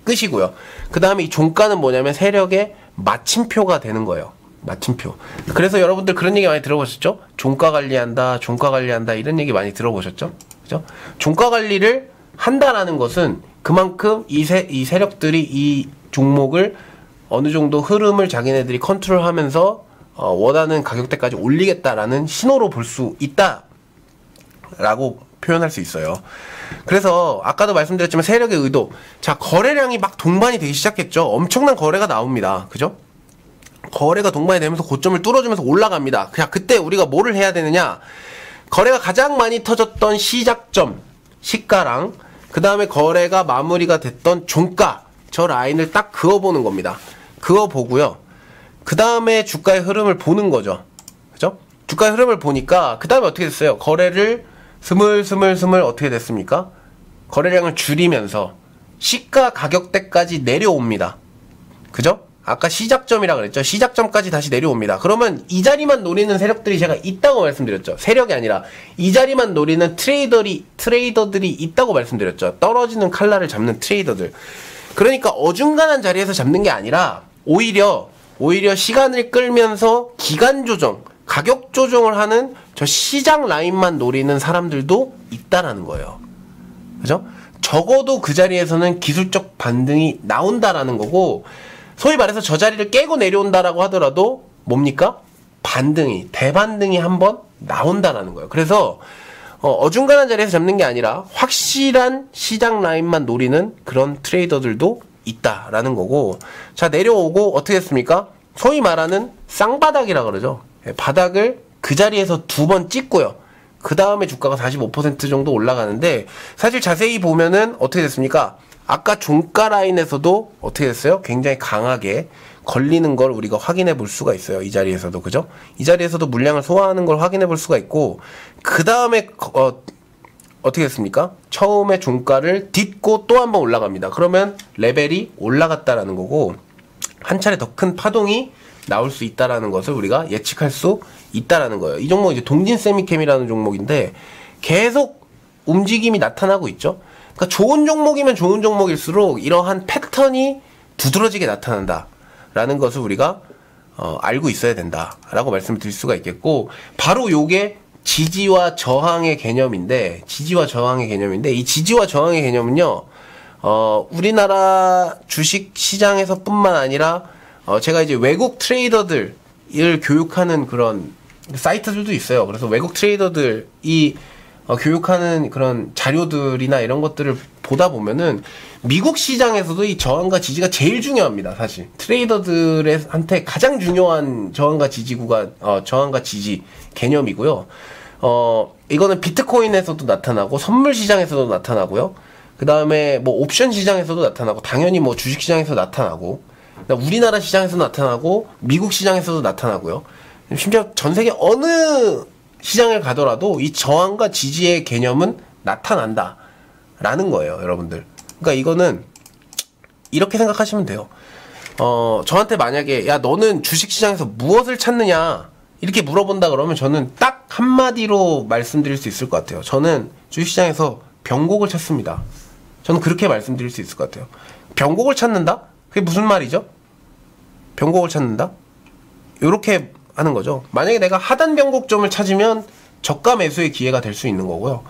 끝이고요. 그 다음에 이 종가는 뭐냐면 세력의 마침표가 되는 거예요. 마침표. 그래서 여러분들 그런 얘기 많이 들어보셨죠? 종가 관리한다, 종가 관리한다, 이런 얘기 많이 들어보셨죠? 그죠? 종가 관리를 한다라는 것은 그만큼 이 세력들이 이 종목을 어느 정도 흐름을 자기네들이 컨트롤하면서 원하는 가격대까지 올리겠다라는 신호로 볼 수 있다라고 표현할 수 있어요. 그래서 아까도 말씀드렸지만 세력의 의도, 자, 거래량이 막 동반이 되기 시작했죠. 엄청난 거래가 나옵니다. 그죠? 거래가 동반이 되면서 고점을 뚫어주면서 올라갑니다. 그냥 그때 우리가 뭐를 해야 되느냐, 거래가 가장 많이 터졌던 시작점 시가랑 그 다음에 거래가 마무리가 됐던 종가, 저 라인을 딱 그어보는 겁니다. 그어보고요, 그 다음에 주가의 흐름을 보는 거죠. 그죠? 주가의 흐름을 보니까 그 다음에 어떻게 됐어요? 거래를 스물스물 어떻게 됐습니까? 거래량을 줄이면서 시가 가격대까지 내려옵니다. 그죠? 아까 시작점이라 그랬죠? 시작점까지 다시 내려옵니다. 그러면 이 자리만 노리는 세력들이 제가 있다고 말씀드렸죠. 세력이 아니라 이 자리만 노리는 트레이더들이 있다고 말씀드렸죠. 떨어지는 칼날을 잡는 트레이더들. 그러니까 어중간한 자리에서 잡는 게 아니라 오히려 시간을 끌면서 기간 조정, 가격 조정을 하는 저 시장 라인만 노리는 사람들도 있다라는 거예요. 그죠? 적어도 그 자리에서는 기술적 반등이 나온다라는 거고, 소위 말해서 저 자리를 깨고 내려온다라고 하더라도 뭡니까? 대반등이 한번 나온다라는 거예요. 그래서 어중간한 자리에서 잡는 게 아니라 확실한 시장 라인만 노리는 그런 트레이더들도 있다라는 거고, 자, 내려오고 어떻게 됐습니까? 소위 말하는 쌍바닥이라 그러죠. 바닥을 그 자리에서 두 번 찍고요. 그 다음에 주가가 45% 정도 올라가는데, 사실 자세히 보면은 어떻게 됐습니까? 아까 종가 라인에서도 어떻게 됐어요? 굉장히 강하게 걸리는 걸 우리가 확인해 볼 수가 있어요. 이 자리에서도. 그죠? 이 자리에서도 물량을 소화하는 걸 확인해 볼 수가 있고, 그 다음에 어떻게 됐습니까? 처음에 종가를 딛고 또 한 번 올라갑니다. 그러면 레벨이 올라갔다라는 거고, 한 차례 더 큰 파동이 나올 수 있다라는 것을 우리가 예측할 수 있다라는 거예요. 이 종목 이제 동진 세미캠이라는 종목인데 계속 움직임이 나타나고 있죠. 그러니까 좋은 종목이면 좋은 종목일수록 이러한 패턴이 두드러지게 나타난다라는 것을 우리가 알고 있어야 된다라고 말씀을 드릴 수가 있겠고, 바로 요게 지지와 저항의 개념인데, 이 지지와 저항의 개념은요, 우리나라 주식 시장에서 뿐만 아니라 제가 이제 외국 트레이더들을 교육하는 그런 사이트들도 있어요. 그래서 외국 트레이더들이 교육하는 그런 자료들이나 이런 것들을 보다 보면은 미국 시장에서도 이 저항과 지지가 제일 중요합니다. 사실 트레이더들한테 가장 중요한 저항과 지지 개념이고요. 이거는 비트코인에서도 나타나고 선물 시장에서도 나타나고요. 그 다음에 뭐 옵션 시장에서도 나타나고, 당연히 뭐 주식 시장에서 나타나고, 우리나라 시장에서 나타나고, 미국 시장에서도 나타나고요. 심지어 전 세계 어느 시장을 가더라도 이 저항과 지지의 개념은 나타난다라는 거예요, 여러분들. 그러니까 이거는 이렇게 생각하시면 돼요. 저한테 만약에 야 너는 주식시장에서 무엇을 찾느냐 이렇게 물어본다 그러면 저는 딱 한마디로 말씀드릴 수 있을 것 같아요. 저는 주식시장에서 변곡을 찾습니다. 저는 그렇게 말씀드릴 수 있을 것 같아요. 변곡을 찾는다? 그게 무슨 말이죠? 변곡을 찾는다? 요렇게 하는 거죠. 만약에 내가 하단 변곡점을 찾으면 저가 매수의 기회가 될 수 있는 거고요.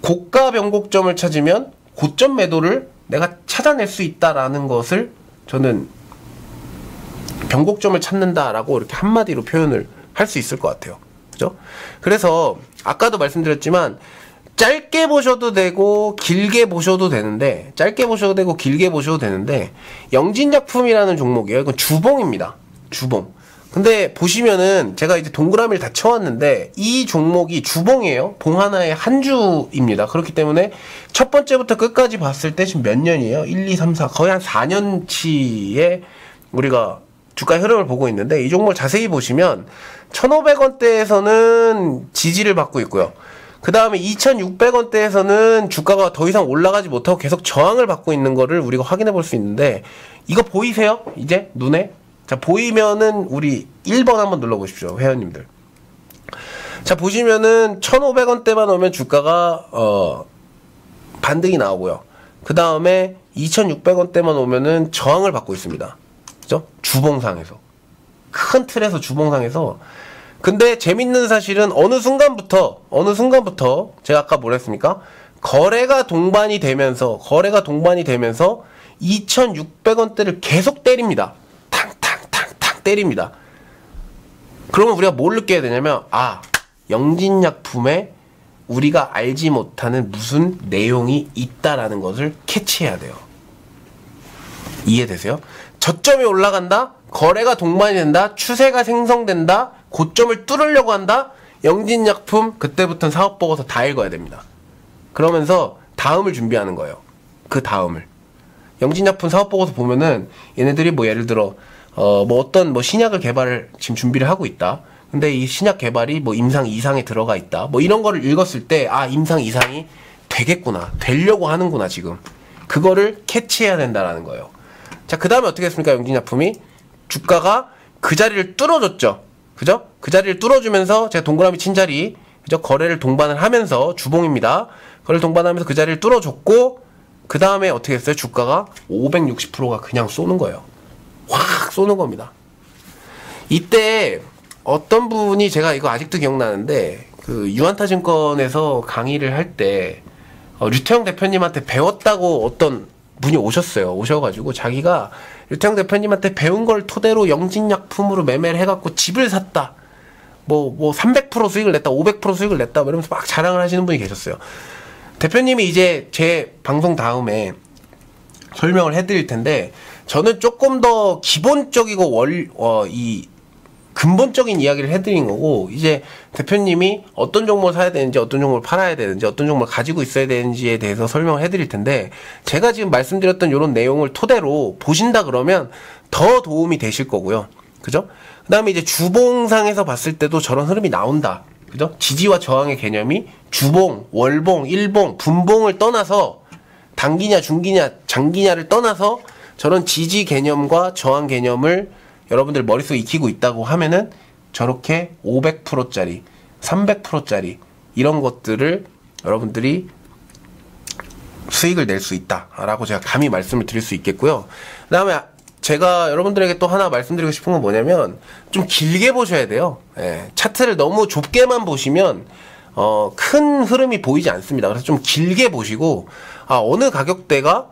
고가 변곡점을 찾으면 고점 매도를 내가 찾아낼 수 있다라는 것을 저는 변곡점을 찾는다라고 이렇게 한마디로 표현을 할 수 있을 것 같아요. 그죠? 그래서 아까도 말씀드렸지만 짧게 보셔도 되고 길게 보셔도 되는데 짧게 보셔도 되고 길게 보셔도 되는데 영진약품이라는 종목이에요. 이건 주봉입니다. 주봉. 근데 보시면은 제가 이제 동그라미를 다 쳐왔는데 이 종목이 주봉이에요. 봉 하나에 한 주입니다. 그렇기 때문에 첫 번째부터 끝까지 봤을 때 지금 몇 년이에요? 1, 2, 3, 4 거의 한 4년치의 우리가 주가 흐름을 보고 있는데 이 종목을 자세히 보시면 1,500원대에서는 지지를 받고 있고요. 그 다음에 2,600원대에서는 주가가 더 이상 올라가지 못하고 계속 저항을 받고 있는 거를 우리가 확인해 볼 수 있는데 이거 보이세요? 이제 눈에? 자, 보이면은 우리 1번 한번 눌러보십시오. 회원님들. 자, 보시면은 1,500원대만 오면 주가가 반등이 나오고요. 그 다음에 2,600원대만 오면은 저항을 받고 있습니다. 그죠? 주봉상에서. 큰 틀에서 주봉상에서. 근데 재밌는 사실은 어느 순간부터 제가 아까 뭐랬습니까? 거래가 동반이 되면서 2,600원대를 계속 때립니다. 탕탕탕탕 때립니다. 그러면 우리가 뭘 느껴야 되냐면 영진약품에 우리가 알지 못하는 무슨 내용이 있다라는 것을 캐치해야 돼요. 이해되세요? 저점이 올라간다? 거래가 동반이 된다? 추세가 생성된다? 고점을 뚫으려고 한다? 영진약품 그때부터는 사업보고서 다 읽어야 됩니다. 그러면서 다음을 준비하는 거예요. 그 다음을. 영진약품 사업보고서 보면은 얘네들이 뭐 예를 들어 뭐 어떤 신약을 개발을 지금 준비를 하고 있다. 근데 이 신약 개발이 뭐 임상 2상에 들어가 있다. 뭐 이런 거를 읽었을 때 임상 2상이 되겠구나. 되려고 하는구나 지금. 그거를 캐치해야 된다라는 거예요. 자, 그 다음에 어떻게 했습니까? 영진약품이 주가가 그 자리를 뚫어줬죠. 그죠? 그 자리를 뚫어주면서 제가 동그라미 친 자리, 그죠? 거래를 동반을 하면서 주봉입니다. 거래를 동반하면서 그 자리를 뚫어줬고 그 다음에 어떻게 했어요? 주가가 560%가 그냥 쏘는 거예요. 확 쏘는 겁니다. 이때 어떤 분이 제가 이거 아직도 기억나는데 그 유한타증권에서 강의를 할 때 류태영 대표님한테 배웠다고 어떤 분이 오셔가지고 자기가 류태영 대표님한테 배운 걸 토대로 영진약품으로 매매를 해갖고 집을 샀다. 뭐 300% 수익을 냈다, 500% 수익을 냈다, 이러면서 막 자랑을 하시는 분이 계셨어요. 대표님이 이제 제 방송 다음에 설명을 해드릴 텐데, 저는 조금 더 기본적이고 이 근본적인 이야기를 해드린 거고, 이제 대표님이 어떤 종목을 사야 되는지, 어떤 종목을 팔아야 되는지, 어떤 종목을 가지고 있어야 되는지에 대해서 설명을 해드릴 텐데, 제가 지금 말씀드렸던 이런 내용을 토대로 보신다 그러면 더 도움이 되실 거고요. 그죠? 그 다음에 이제 주봉상에서 봤을 때도 저런 흐름이 나온다. 그죠? 지지와 저항의 개념이 주봉, 월봉, 일봉, 분봉을 떠나서 단기냐, 중기냐, 장기냐를 떠나서 저런 지지 개념과 저항 개념을 여러분들 머릿속에 익히고 있다고 하면은 저렇게 500%짜리, 300%짜리 이런 것들을 여러분들이 수익을 낼 수 있다라고 제가 감히 말씀을 드릴 수 있겠고요. 그 다음에 제가 여러분들에게 또 하나 말씀드리고 싶은 건 뭐냐면 좀 길게 보셔야 돼요. 차트를 너무 좁게만 보시면 큰 흐름이 보이지 않습니다. 그래서 좀 길게 보시고 어느 가격대가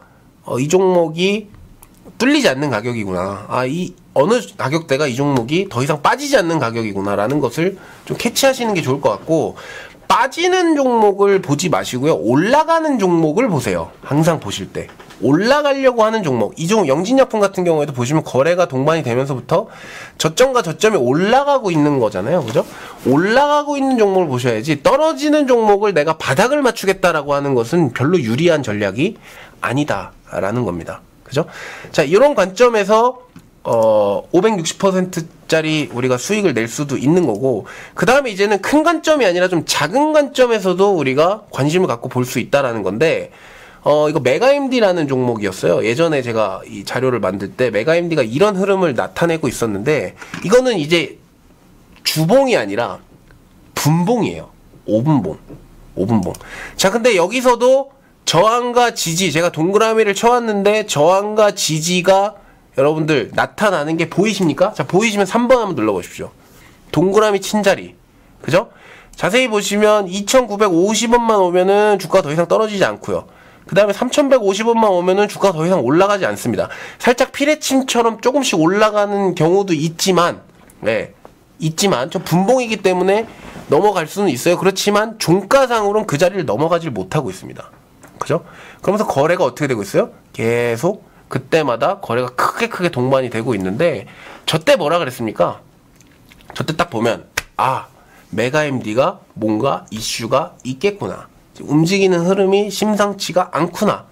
이 종목이 뚫리지 않는 가격이구나. 이 어느 가격대가 이 종목이 더 이상 빠지지 않는 가격이구나라는 것을 좀 캐치하시는 게 좋을 것 같고, 빠지는 종목을 보지 마시고요. 올라가는 종목을 보세요. 항상 보실 때. 올라가려고 하는 종목. 이 종목 영진약품 같은 경우에도 보시면 거래가 동반이 되면서부터 저점과 저점이 올라가고 있는 거잖아요. 그죠? 올라가고 있는 종목을 보셔야지, 떨어지는 종목을 내가 바닥을 맞추겠다라고 하는 것은 별로 유리한 전략이 아니다라는 겁니다. 그죠? 자, 이런 관점에서 560%짜리 우리가 수익을 낼 수도 있는 거고, 그 다음에 이제는 큰 관점이 아니라 좀 작은 관점에서도 우리가 관심을 갖고 볼 수 있다라는 건데, 이거 메가MD라는 종목이었어요. 예전에 제가 이 자료를 만들 때 메가MD가 이런 흐름을 나타내고 있었는데, 이거는 이제 주봉이 아니라 분봉이에요. 5분봉. 5분봉. 자, 근데 여기서도 저항과 지지, 제가 동그라미를 쳐왔는데 저항과 지지가 여러분들 나타나는 게 보이십니까? 자, 보이시면 3번 한번 눌러보십시오. 동그라미 친 자리. 그죠? 자세히 보시면 2,950원만 오면은 주가가 더 이상 떨어지지 않고요. 그 다음에 3,150원만 오면은 주가가 더 이상 올라가지 않습니다. 살짝 피레침처럼 조금씩 올라가는 경우도 있지만, 네, 있지만 저 분봉이기 때문에 넘어갈 수는 있어요. 그렇지만 종가상으로는 그 자리를 넘어가질 못하고 있습니다. 그죠? 그러면서 거래가 어떻게 되고 있어요? 계속 그때마다 거래가 크게 동반이 되고 있는데, 저 때 뭐라 그랬습니까? 저 때 딱 보면, 아, 메가MD가 뭔가 이슈가 있겠구나. 움직이는 흐름이 심상치가 않구나.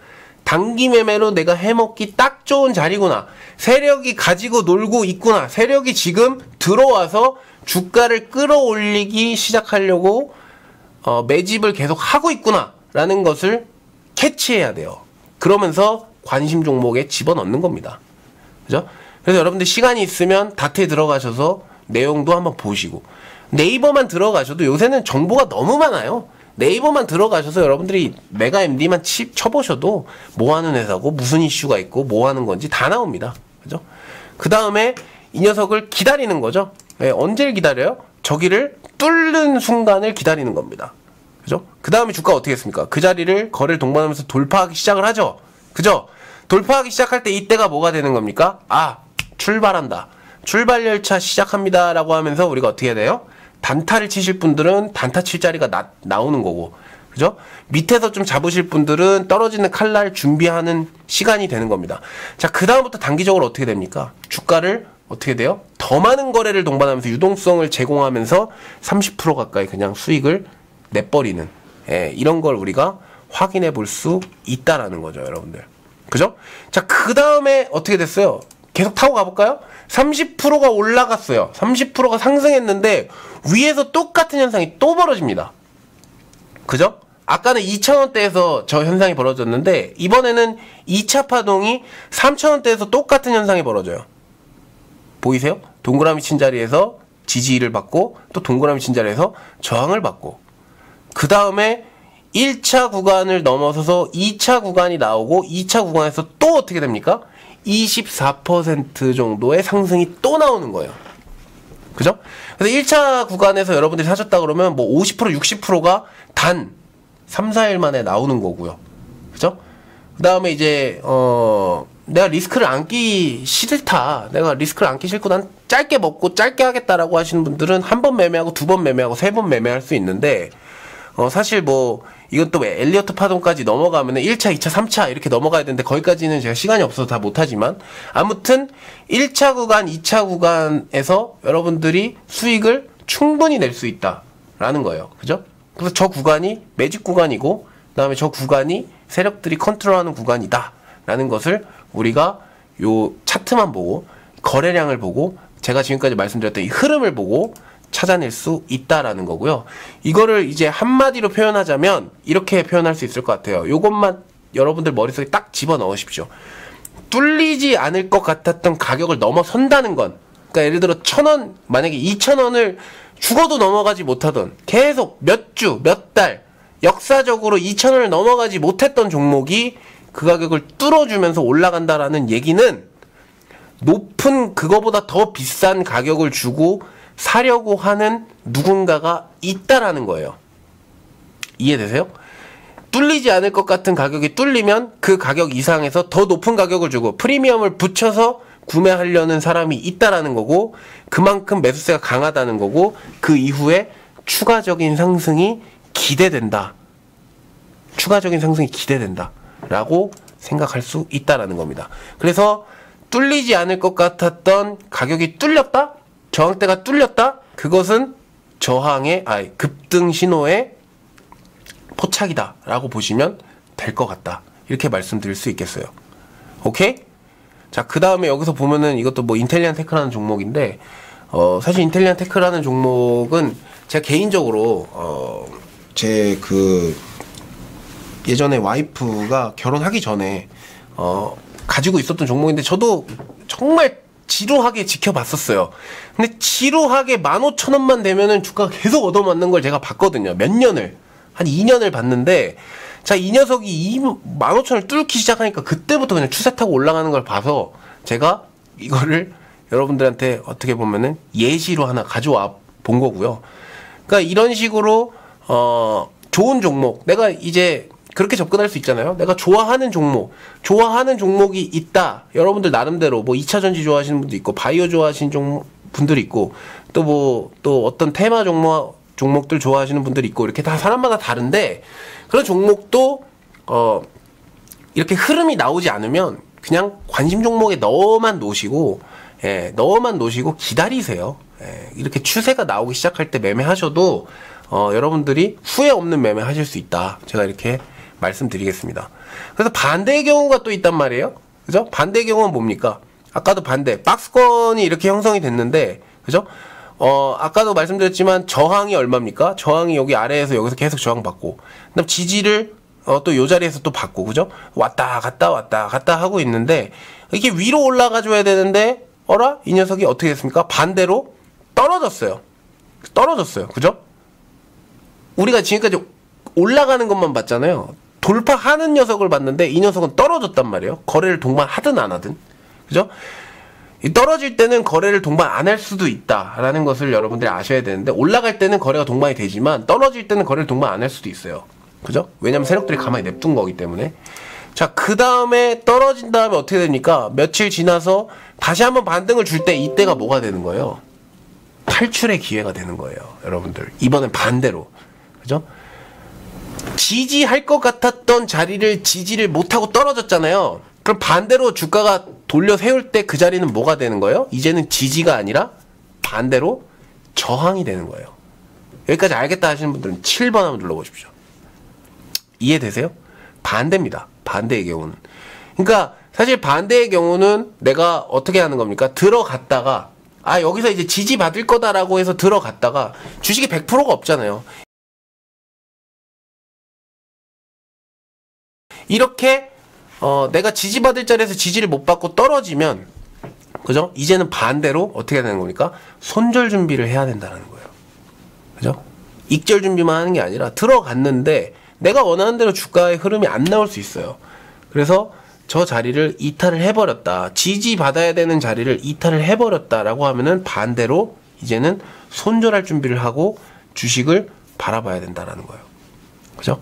단기 매매로 내가 해먹기 딱 좋은 자리구나. 세력이 가지고 놀고 있구나. 세력이 지금 들어와서 주가를 끌어올리기 시작하려고 매집을 계속 하고 있구나 라는 것을 캐치해야 돼요. 그러면서 관심 종목에 집어넣는 겁니다. 그죠? 그래서 여러분들 시간이 있으면 다트에 들어가셔서 내용도 한번 보시고, 네이버만 들어가셔도 요새는 정보가 너무 많아요. 네이버만 들어가셔서 여러분들이 메가MD만 쳐보셔도 뭐 하는 회사고 무슨 이슈가 있고 뭐 하는 건지 다 나옵니다. 그죠? 그 다음에 이 녀석을 기다리는 거죠. 네, 언제를 기다려요? 저기를 뚫는 순간을 기다리는 겁니다. 그죠? 그 다음에 주가 어떻게 했습니까? 그 자리를 거래를 동반하면서 돌파하기 시작을 하죠. 그죠? 돌파하기 시작할 때 이때가 뭐가 되는 겁니까? 아, 출발한다. 출발 열차 시작합니다 라고 하면서 우리가 어떻게 해야 돼요? 단타를 치실 분들은 단타 칠 자리가 나오는 거고, 그죠? 밑에서 좀 잡으실 분들은 떨어지는 칼날 준비하는 시간이 되는 겁니다. 자, 그 다음부터 단기적으로 어떻게 됩니까? 주가를 어떻게 돼요? 더 많은 거래를 동반하면서 유동성을 제공하면서 30% 가까이 그냥 수익을 내버리는, 이런 걸 우리가 확인해 볼 수 있다라는 거죠, 여러분들. 그죠? 자, 그 다음에 어떻게 됐어요? 계속 타고 가볼까요? 30%가 올라갔어요. 30%가 상승했는데 위에서 똑같은 현상이 또 벌어집니다. 그죠? 아까는 2,000원대에서 저 현상이 벌어졌는데 이번에는 2차 파동이 3,000원대에서 똑같은 현상이 벌어져요. 보이세요? 동그라미 친 자리에서 지지를 받고 또 동그라미 친 자리에서 저항을 받고, 그 다음에 1차 구간을 넘어서서 2차 구간이 나오고 2차 구간에서 또 어떻게 됩니까? 24% 정도의 상승이 또 나오는 거예요. 그죠? 그래서 1차 구간에서 여러분들이 사셨다 그러면 뭐 50%, 60%가 단 3, 4일 만에 나오는 거고요. 그죠? 그 다음에 이제, 내가 리스크를 안기 싫다. 내가 리스크를 안기 싫고 난 짧게 먹고 짧게 하겠다라고 하시는 분들은 한 번 매매하고 두 번 매매하고 세 번 매매할 수 있는데, 사실 뭐, 이건 또 엘리어트 파동까지 넘어가면은 1차, 2차, 3차 이렇게 넘어가야 되는데 거기까지는 제가 시간이 없어서 다 못하지만, 아무튼 1차 구간, 2차 구간에서 여러분들이 수익을 충분히 낼 수 있다라는 거예요. 그죠? 그래서 저 구간이 매직 구간이고, 그 다음에 저 구간이 세력들이 컨트롤하는 구간이다 라는 것을 우리가 요 차트만 보고, 거래량을 보고, 제가 지금까지 말씀드렸던 이 흐름을 보고 찾아낼 수 있다라는 거고요. 이거를 이제 한마디로 표현하자면 이렇게 표현할 수 있을 것 같아요. 요것만 여러분들 머릿속에 딱 집어넣으십시오. 뚫리지 않을 것 같았던 가격을 넘어선다는 건, 그러니까 예를 들어 1,000원, 만약에 2,000원을 죽어도 넘어가지 못하던, 계속 몇 주, 몇 달 역사적으로 2,000원을 넘어가지 못했던 종목이 그 가격을 뚫어주면서 올라간다라는 얘기는 높은, 그거보다 더 비싼 가격을 주고 사려고 하는 누군가가 있다라는 거예요. 이해되세요? 뚫리지 않을 것 같은 가격이 뚫리면 그 가격 이상에서 더 높은 가격을 주고 프리미엄을 붙여서 구매하려는 사람이 있다라는 거고, 그만큼 매수세가 강하다는 거고, 그 이후에 추가적인 상승이 기대된다. 추가적인 상승이 기대된다 라고 생각할 수 있다라는 겁니다. 그래서 뚫리지 않을 것 같았던 가격이 뚫렸다? 저항대가 뚫렸다? 그것은 저항의, 급등 신호의 포착이다 라고 보시면 될 것 같다. 이렇게 말씀드릴 수 있겠어요. 오케이? 자, 그 다음에 여기서 보면은 이것도 뭐 인텔리안 테크라는 종목인데, 사실 인텔리안 테크라는 종목은 제가 개인적으로, 예전에 와이프가 결혼하기 전에 가지고 있었던 종목인데 저도 정말 지루하게 지켜봤었어요. 근데 지루하게 15,000원만 되면은 주가가 계속 얻어맞는 걸 제가 봤거든요. 몇 년을. 한 2년을 봤는데, 자, 이 녀석이 15,000원을 뚫기 시작하니까 그때부터 그냥 추세 타고 올라가는 걸 봐서 제가 이거를 여러분들한테 어떻게 보면은 예시로 하나 가져와 본 거고요. 그러니까 이런 식으로, 좋은 종목. 내가 이제 그렇게 접근할 수 있잖아요. 내가 좋아하는 종목이 있다. 여러분들 나름대로 뭐 2차 전지 좋아하시는 분도 있고, 바이오 좋아하시는 분들이 있고, 또 어떤 테마 종목들 좋아하시는 분들이 있고, 이렇게 다 사람마다 다른데, 그런 종목도, 이렇게 흐름이 나오지 않으면 그냥 관심 종목에 너만 놓으시고 기다리세요. 이렇게 추세가 나오기 시작할 때 매매하셔도, 여러분들이 후회 없는 매매 하실 수 있다. 제가 이렇게 말씀드리겠습니다. 그래서 반대의 경우가 또 있단 말이에요. 그죠? 반대의 경우는 뭡니까? 아까도 반대. 박스권이 이렇게 형성이 됐는데, 그죠? 아까도 말씀드렸지만 저항이 얼마입니까? 저항이 여기 아래에서 여기서 계속 저항받고, 그다음 지지를 또 요 자리에서 또 받고, 그죠? 왔다 갔다 하고 있는데, 이게 위로 올라가줘야 되는데, 이 녀석이 어떻게 됐습니까? 반대로 떨어졌어요. 그죠? 우리가 지금까지 올라가는 것만 봤잖아요. 돌파하는 녀석을 봤는데 이 녀석은 떨어졌단 말이에요. 거래를 동반 하든 안 하든. 그죠? 떨어질 때는 거래를 동반 안 할 수도 있다라는 것을 여러분들이 아셔야 되는데, 올라갈 때는 거래가 동반이 되지만 떨어질 때는 거래를 동반 안 할 수도 있어요. 그죠? 왜냐면 세력들이 가만히 냅둔 거기 때문에. 자, 그 다음에 떨어진 다음에 어떻게 됩니까? 며칠 지나서 다시 한번 반등을 줄 때 이때가 뭐가 되는 거예요? 탈출의 기회가 되는 거예요. 여러분들. 이번엔 반대로. 그죠? 지지할 것 같았던 자리를 지지를 못하고 떨어졌잖아요. 그럼 반대로 주가가 돌려 세울 때 그 자리는 뭐가 되는 거예요? 이제는 지지가 아니라 반대로 저항이 되는 거예요. 여기까지 알겠다 하시는 분들은 7번 한번 눌러보십시오. 이해되세요? 반대입니다. 반대의 경우는. 그러니까 사실 반대의 경우는 내가 어떻게 하는 겁니까? 들어갔다가 여기서 이제 지지받을 거다라고 해서 들어갔다가 주식이 100%가 없잖아요. 이렇게 내가 지지받을 자리에서 지지를 못 받고 떨어지면, 그죠? 이제는 반대로 어떻게 해야 되는 겁니까? 손절 준비를 해야 된다는 거예요. 그죠? 익절 준비만 하는 게 아니라 들어갔는데 내가 원하는 대로 주가의 흐름이 안 나올 수 있어요. 그래서 저 자리를 이탈을 해버렸다. 지지받아야 되는 자리를 이탈을 해버렸다라고 하면은 반대로 이제는 손절할 준비를 하고 주식을 바라봐야 된다라는 거예요. 그죠?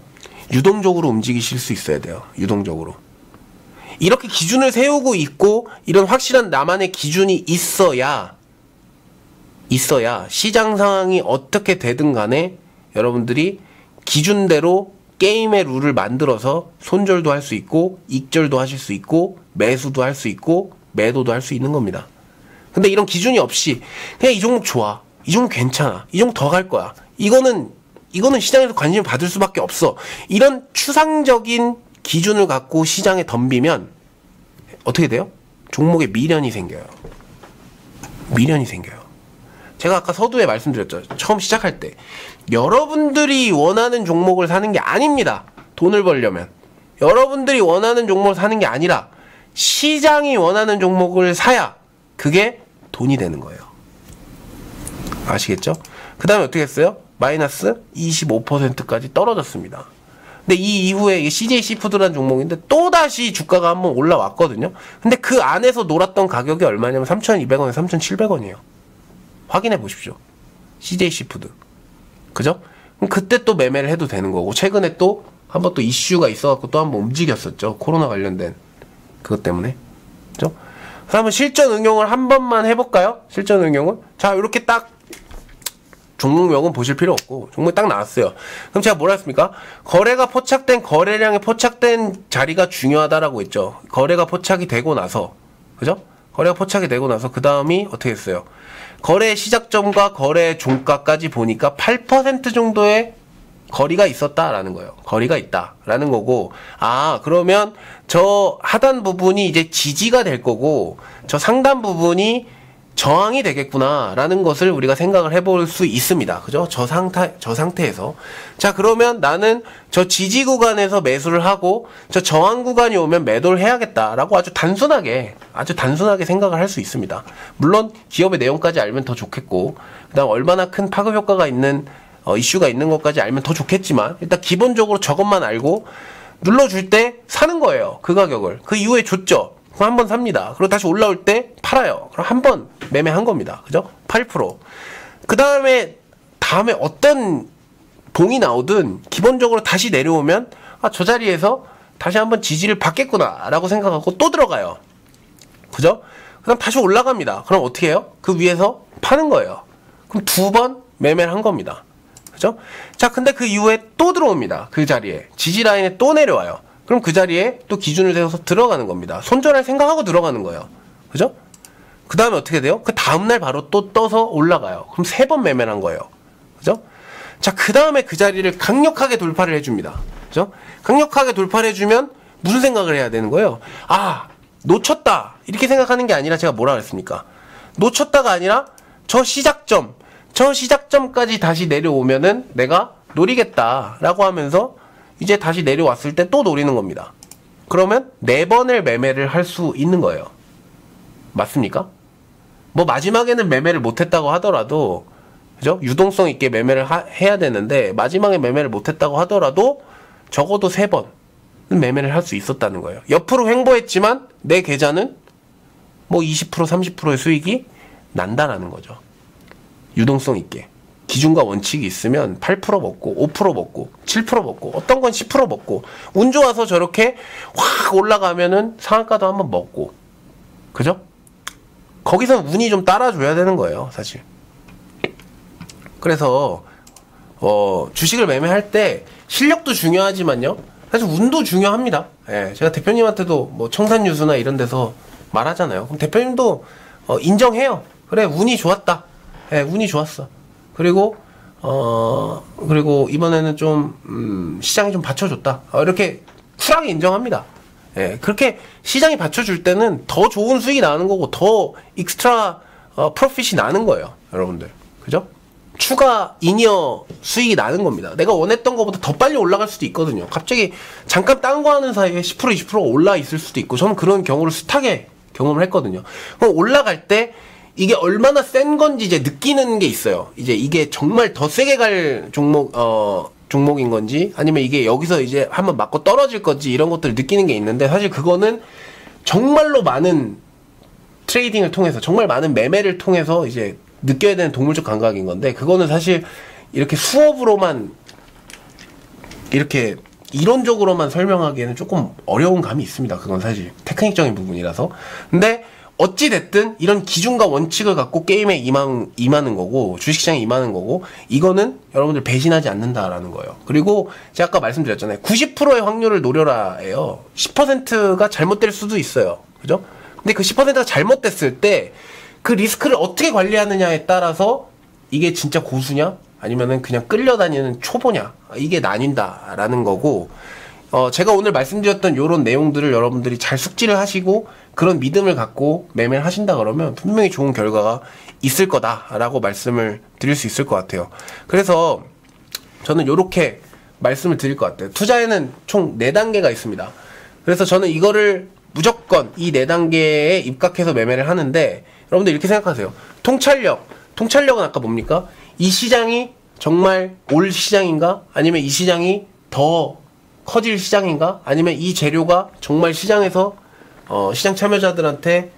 유동적으로 움직이실 수 있어야 돼요. 유동적으로. 이렇게 기준을 세우고 있고 이런 확실한 나만의 기준이 있어야 시장 상황이 어떻게 되든 간에 여러분들이 기준대로 게임의 룰을 만들어서 손절도 할 수 있고 익절도 하실 수 있고 매수도 할 수 있고 매도도 할 수 있는 겁니다. 근데 이런 기준이 없이 그냥 이 종목 좋아, 이 종목 괜찮아, 이 종목 더 갈 거야, 이거는 시장에서 관심을 받을 수밖에 없어, 이런 추상적인 기준을 갖고 시장에 덤비면 어떻게 돼요? 종목에 미련이 생겨요. 제가 아까 서두에 말씀드렸죠. 처음 시작할 때 여러분들이 원하는 종목을 사는 게 아닙니다. 돈을 벌려면 여러분들이 원하는 종목을 사는 게 아니라 시장이 원하는 종목을 사야 그게 돈이 되는 거예요. 아시겠죠? 그 다음에 어떻게 했어요? 마이너스 25%까지 떨어졌습니다. 근데 이 이후에 이게 CJ 시푸드라는 종목인데 또다시 주가가 한번 올라왔거든요. 근데 그 안에서 놀았던 가격이 얼마냐면 3,200원에서 3,700원이에요. 확인해 보십시오. CJ 시푸드. 그죠? 그럼 그때 또 매매를 해도 되는 거고, 최근에 또 한번 또 이슈가 있어갖고 또 한번 움직였었죠. 코로나 관련된 그것 때문에. 그죠? 그래서 한번 실전 응용을 한 번만 해볼까요? 실전 응용을. 자, 이렇게 딱 종목명은 보실 필요 없고 종목이 딱 나왔어요. 그럼 제가 뭐라 했습니까? 거래량이 포착된 자리가 중요하다라고 했죠. 거래가 포착이 되고 나서, 그죠? 거래가 포착이 되고 나서 그 다음이 어떻게 했어요? 거래 시작점과 거래 종가까지 보니까 8% 정도의 거리가 있었다라는 거예요. 거리가 있다라는 거고, 그러면 저 하단 부분이 이제 지지가 될 거고, 저 상단 부분이 저항이 되겠구나라는 것을 우리가 생각을 해볼 수 있습니다. 그죠? 저 상태에서. 자, 그러면 나는 저 지지 구간에서 매수를 하고 저 저항 구간이 오면 매도를 해야겠다라고 아주 단순하게 생각을 할 수 있습니다. 물론 기업의 내용까지 알면 더 좋겠고, 그다음 얼마나 큰 파급 효과가 있는 이슈가 있는 것까지 알면 더 좋겠지만, 일단 기본적으로 저것만 알고 눌러줄 때 사는 거예요. 그 가격을. 그 이후에 줬죠. 그럼 한 번 삽니다. 그리고 다시 올라올 때 팔아요. 그럼 한 번 매매한 겁니다. 그죠? 8%. 그 다음에 어떤 봉이 나오든 기본적으로 다시 내려오면 저 자리에서 다시 한번 지지를 받겠구나 라고 생각하고 또 들어가요. 그죠? 그럼 다시 올라갑니다. 그럼 어떻게 해요? 그 위에서 파는 거예요. 그럼 2번 매매를 한 겁니다. 그죠? 자, 근데 그 이후에 또 들어옵니다. 그 자리에. 지지 라인에 또 내려와요. 그럼 그 자리에 또 기준을 세워서 들어가는 겁니다. 손절할 생각하고 들어가는 거예요. 그죠? 그 다음에 어떻게 돼요? 그 다음날 바로 또 떠서 올라가요. 그럼 3번 매매를 한 거예요. 그죠? 자, 그 다음에 그 자리를 강력하게 돌파를 해줍니다. 그죠? 강력하게 돌파를 해주면 무슨 생각을 해야 되는 거예요? 놓쳤다. 이렇게 생각하는 게 아니라 제가 뭐라 그랬습니까? 놓쳤다가 아니라 저 시작점까지 다시 내려오면은 내가 노리겠다라고 하면서 이제 다시 내려왔을 때 또 노리는 겁니다. 그러면 4번을 매매를 할 수 있는 거예요. 맞습니까? 뭐 마지막에는 매매를 못했다고 하더라도, 그죠? 유동성 있게 매매를 해야 되는데 마지막에 매매를 못했다고 하더라도 적어도 3번 매매를 할 수 있었다는 거예요. 옆으로 횡보했지만 내 계좌는 뭐 20% 30%의 수익이 난다라는 거죠. 유동성 있게. 기준과 원칙이 있으면 8% 먹고 5% 먹고 7% 먹고 어떤 건 10% 먹고 운 좋아서 저렇게 확 올라가면은 상한가도 한번 먹고, 그죠? 거기서 운이 좀 따라줘야 되는 거예요, 사실. 그래서 주식을 매매할 때 실력도 중요하지만요, 사실 운도 중요합니다. 예, 제가 대표님한테도 뭐 청산유수나 이런 데서 말하잖아요. 그럼 대표님도 인정해요. 그래, 운이 좋았다. 예, 운이 좋았어. 그리고 이번에는 좀 시장이 좀 받쳐줬다. 이렇게 쿨하게 인정합니다. 예, 그렇게 시장이 받쳐줄 때는 더 좋은 수익이 나는 거고 더 익스트라 프로핏이 나는 거예요, 여러분들. 그죠? 추가 인이어 수익이 나는 겁니다. 내가 원했던 것보다 더 빨리 올라갈 수도 있거든요. 갑자기 잠깐 딴 거 하는 사이에 10% 20%가 올라 있을 수도 있고, 저는 그런 경우를 숱하게 경험을 했거든요. 그럼 올라갈 때 이게 얼마나 센 건지 이제 느끼는 게 있어요. 이제 이게 정말 더 세게 갈 종목인 건지, 아니면 이게 여기서 이제 한번 맞고 떨어질 건지, 이런 것들을 느끼는 게 있는데, 사실 그거는 정말로 많은 트레이딩을 통해서, 정말 많은 매매를 통해서 이제 느껴야 되는 동물적 감각인 건데, 그거는 사실 이렇게 수업으로만 이렇게 이론적으로만 설명하기에는 조금 어려운 감이 있습니다. 그건 사실 테크닉적인 부분이라서. 근데 어찌됐든 이런 기준과 원칙을 갖고 게임에 임하는 거고, 주식시장에 임하는 거고, 이거는 여러분들 배신하지 않는다라는 거예요. 그리고 제가 아까 말씀드렸잖아요. 90%의 확률을 노려라예요. 10%가 잘못될 수도 있어요. 그죠? 근데 그 10%가 잘못됐을 때 그 리스크를 어떻게 관리하느냐에 따라서 이게 진짜 고수냐? 아니면은 그냥 끌려다니는 초보냐? 이게 나뉜다라는 거고, 제가 오늘 말씀드렸던 요런 내용들을 여러분들이 잘 숙지를 하시고 그런 믿음을 갖고 매매를 하신다 그러면 분명히 좋은 결과가 있을 거다라고 말씀을 드릴 수 있을 것 같아요. 그래서 저는 요렇게 말씀을 드릴 것 같아요. 투자에는 총 4단계가 있습니다. 그래서 저는 이거를 무조건 이 4단계에 입각해서 매매를 하는데, 여러분들 이렇게 생각하세요. 통찰력은 아까 뭡니까? 이 시장이 정말 올 시장인가? 아니면 이 시장이 더 커질 시장인가? 아니면 이 재료가 정말 시장에서 시장 참여자들한테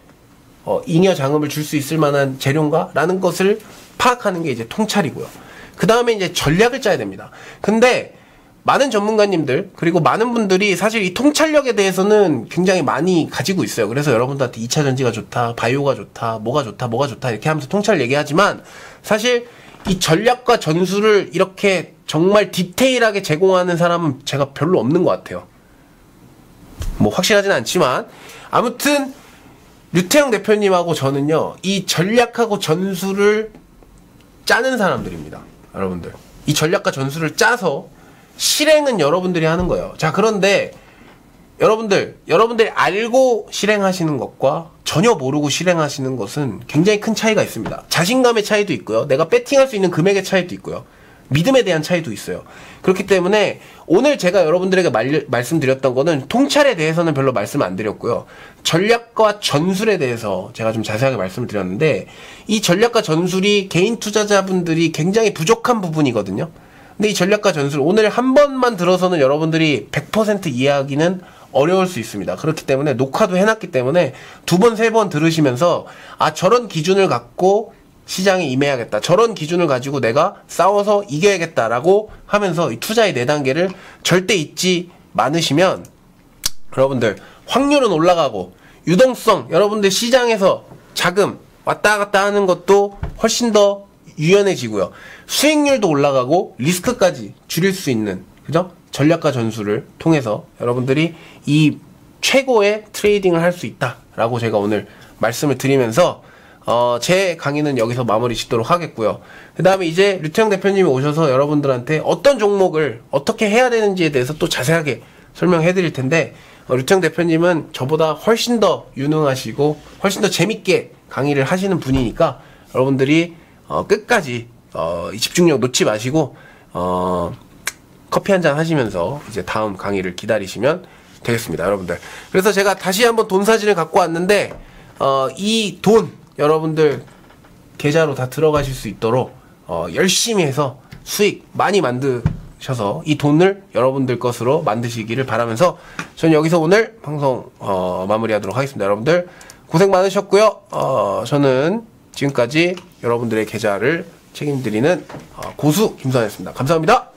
잉여 자금을 줄 수 있을 만한 재료인가? 라는 것을 파악하는 게 이제 통찰이고요. 그 다음에 이제 전략을 짜야 됩니다. 근데 많은 전문가님들, 그리고 많은 분들이 사실 이 통찰력에 대해서는 굉장히 많이 가지고 있어요. 그래서 여러분들한테 2차 전지가 좋다, 바이오가 좋다, 뭐가 좋다 이렇게 하면서 통찰 얘기하지만, 사실 이 전략과 전술을 이렇게 정말 디테일하게 제공하는 사람은 제가 별로 없는 것 같아요. 뭐 확실하진 않지만, 아무튼 류태영 대표님하고 저는요, 이 전략하고 전술을 짜는 사람들입니다. 여러분들, 이 전략과 전술을 짜서 실행은 여러분들이 하는 거예요. 자, 그런데 여러분들이 알고 실행하시는 것과 전혀 모르고 실행하시는 것은 굉장히 큰 차이가 있습니다. 자신감의 차이도 있고요. 내가 배팅할 수 있는 금액의 차이도 있고요. 믿음에 대한 차이도 있어요. 그렇기 때문에 오늘 제가 여러분들에게 말씀드렸던 거는 통찰에 대해서는 별로 말씀 안 드렸고요. 전략과 전술에 대해서 제가 좀 자세하게 말씀을 드렸는데, 이 전략과 전술이 개인 투자자분들이 굉장히 부족한 부분이거든요. 근데 이 전략과 전술 오늘 한 번만 들어서는 여러분들이 100% 이해하기는 어려울 수 있습니다. 그렇기 때문에 녹화도 해놨기 때문에 2번, 3번 들으시면서 아, 저런 기준을 갖고 시장에 임해야겠다, 저런 기준을 가지고 내가 싸워서 이겨야겠다라고 하면서 이 투자의 4단계를 절대 잊지 않으시면 여러분들 확률은 올라가고 유동성, 여러분들 시장에서 자금 왔다 갔다 하는 것도 훨씬 더 유연해지고요. 수익률도 올라가고 리스크까지 줄일 수 있는, 그죠? 전략과 전술을 통해서 여러분들이 이 최고의 트레이딩을 할 수 있다라고 제가 오늘 말씀을 드리면서 제 강의는 여기서 마무리 짓도록 하겠고요. 그 다음에 이제 류태영 대표님이 오셔서 여러분들한테 어떤 종목을 어떻게 해야 되는지에 대해서 또 자세하게 설명해 드릴 텐데, 류태영 대표님은 저보다 훨씬 더 유능하시고 훨씬 더 재밌게 강의를 하시는 분이니까 여러분들이 끝까지 이 집중력 놓지 마시고 커피 한잔 하시면서 이제 다음 강의를 기다리시면 되겠습니다, 여러분들. 그래서 제가 다시 한번 돈 사진을 갖고 왔는데, 이 돈 여러분들 계좌로 다 들어가실 수 있도록 열심히 해서 수익 많이 만드셔서 이 돈을 여러분들 것으로 만드시기를 바라면서 저는 여기서 오늘 방송 마무리하도록 하겠습니다. 여러분들 고생 많으셨고요. 저는 지금까지 여러분들의 계좌를 책임드리는 고수 김선혜였습니다. 감사합니다.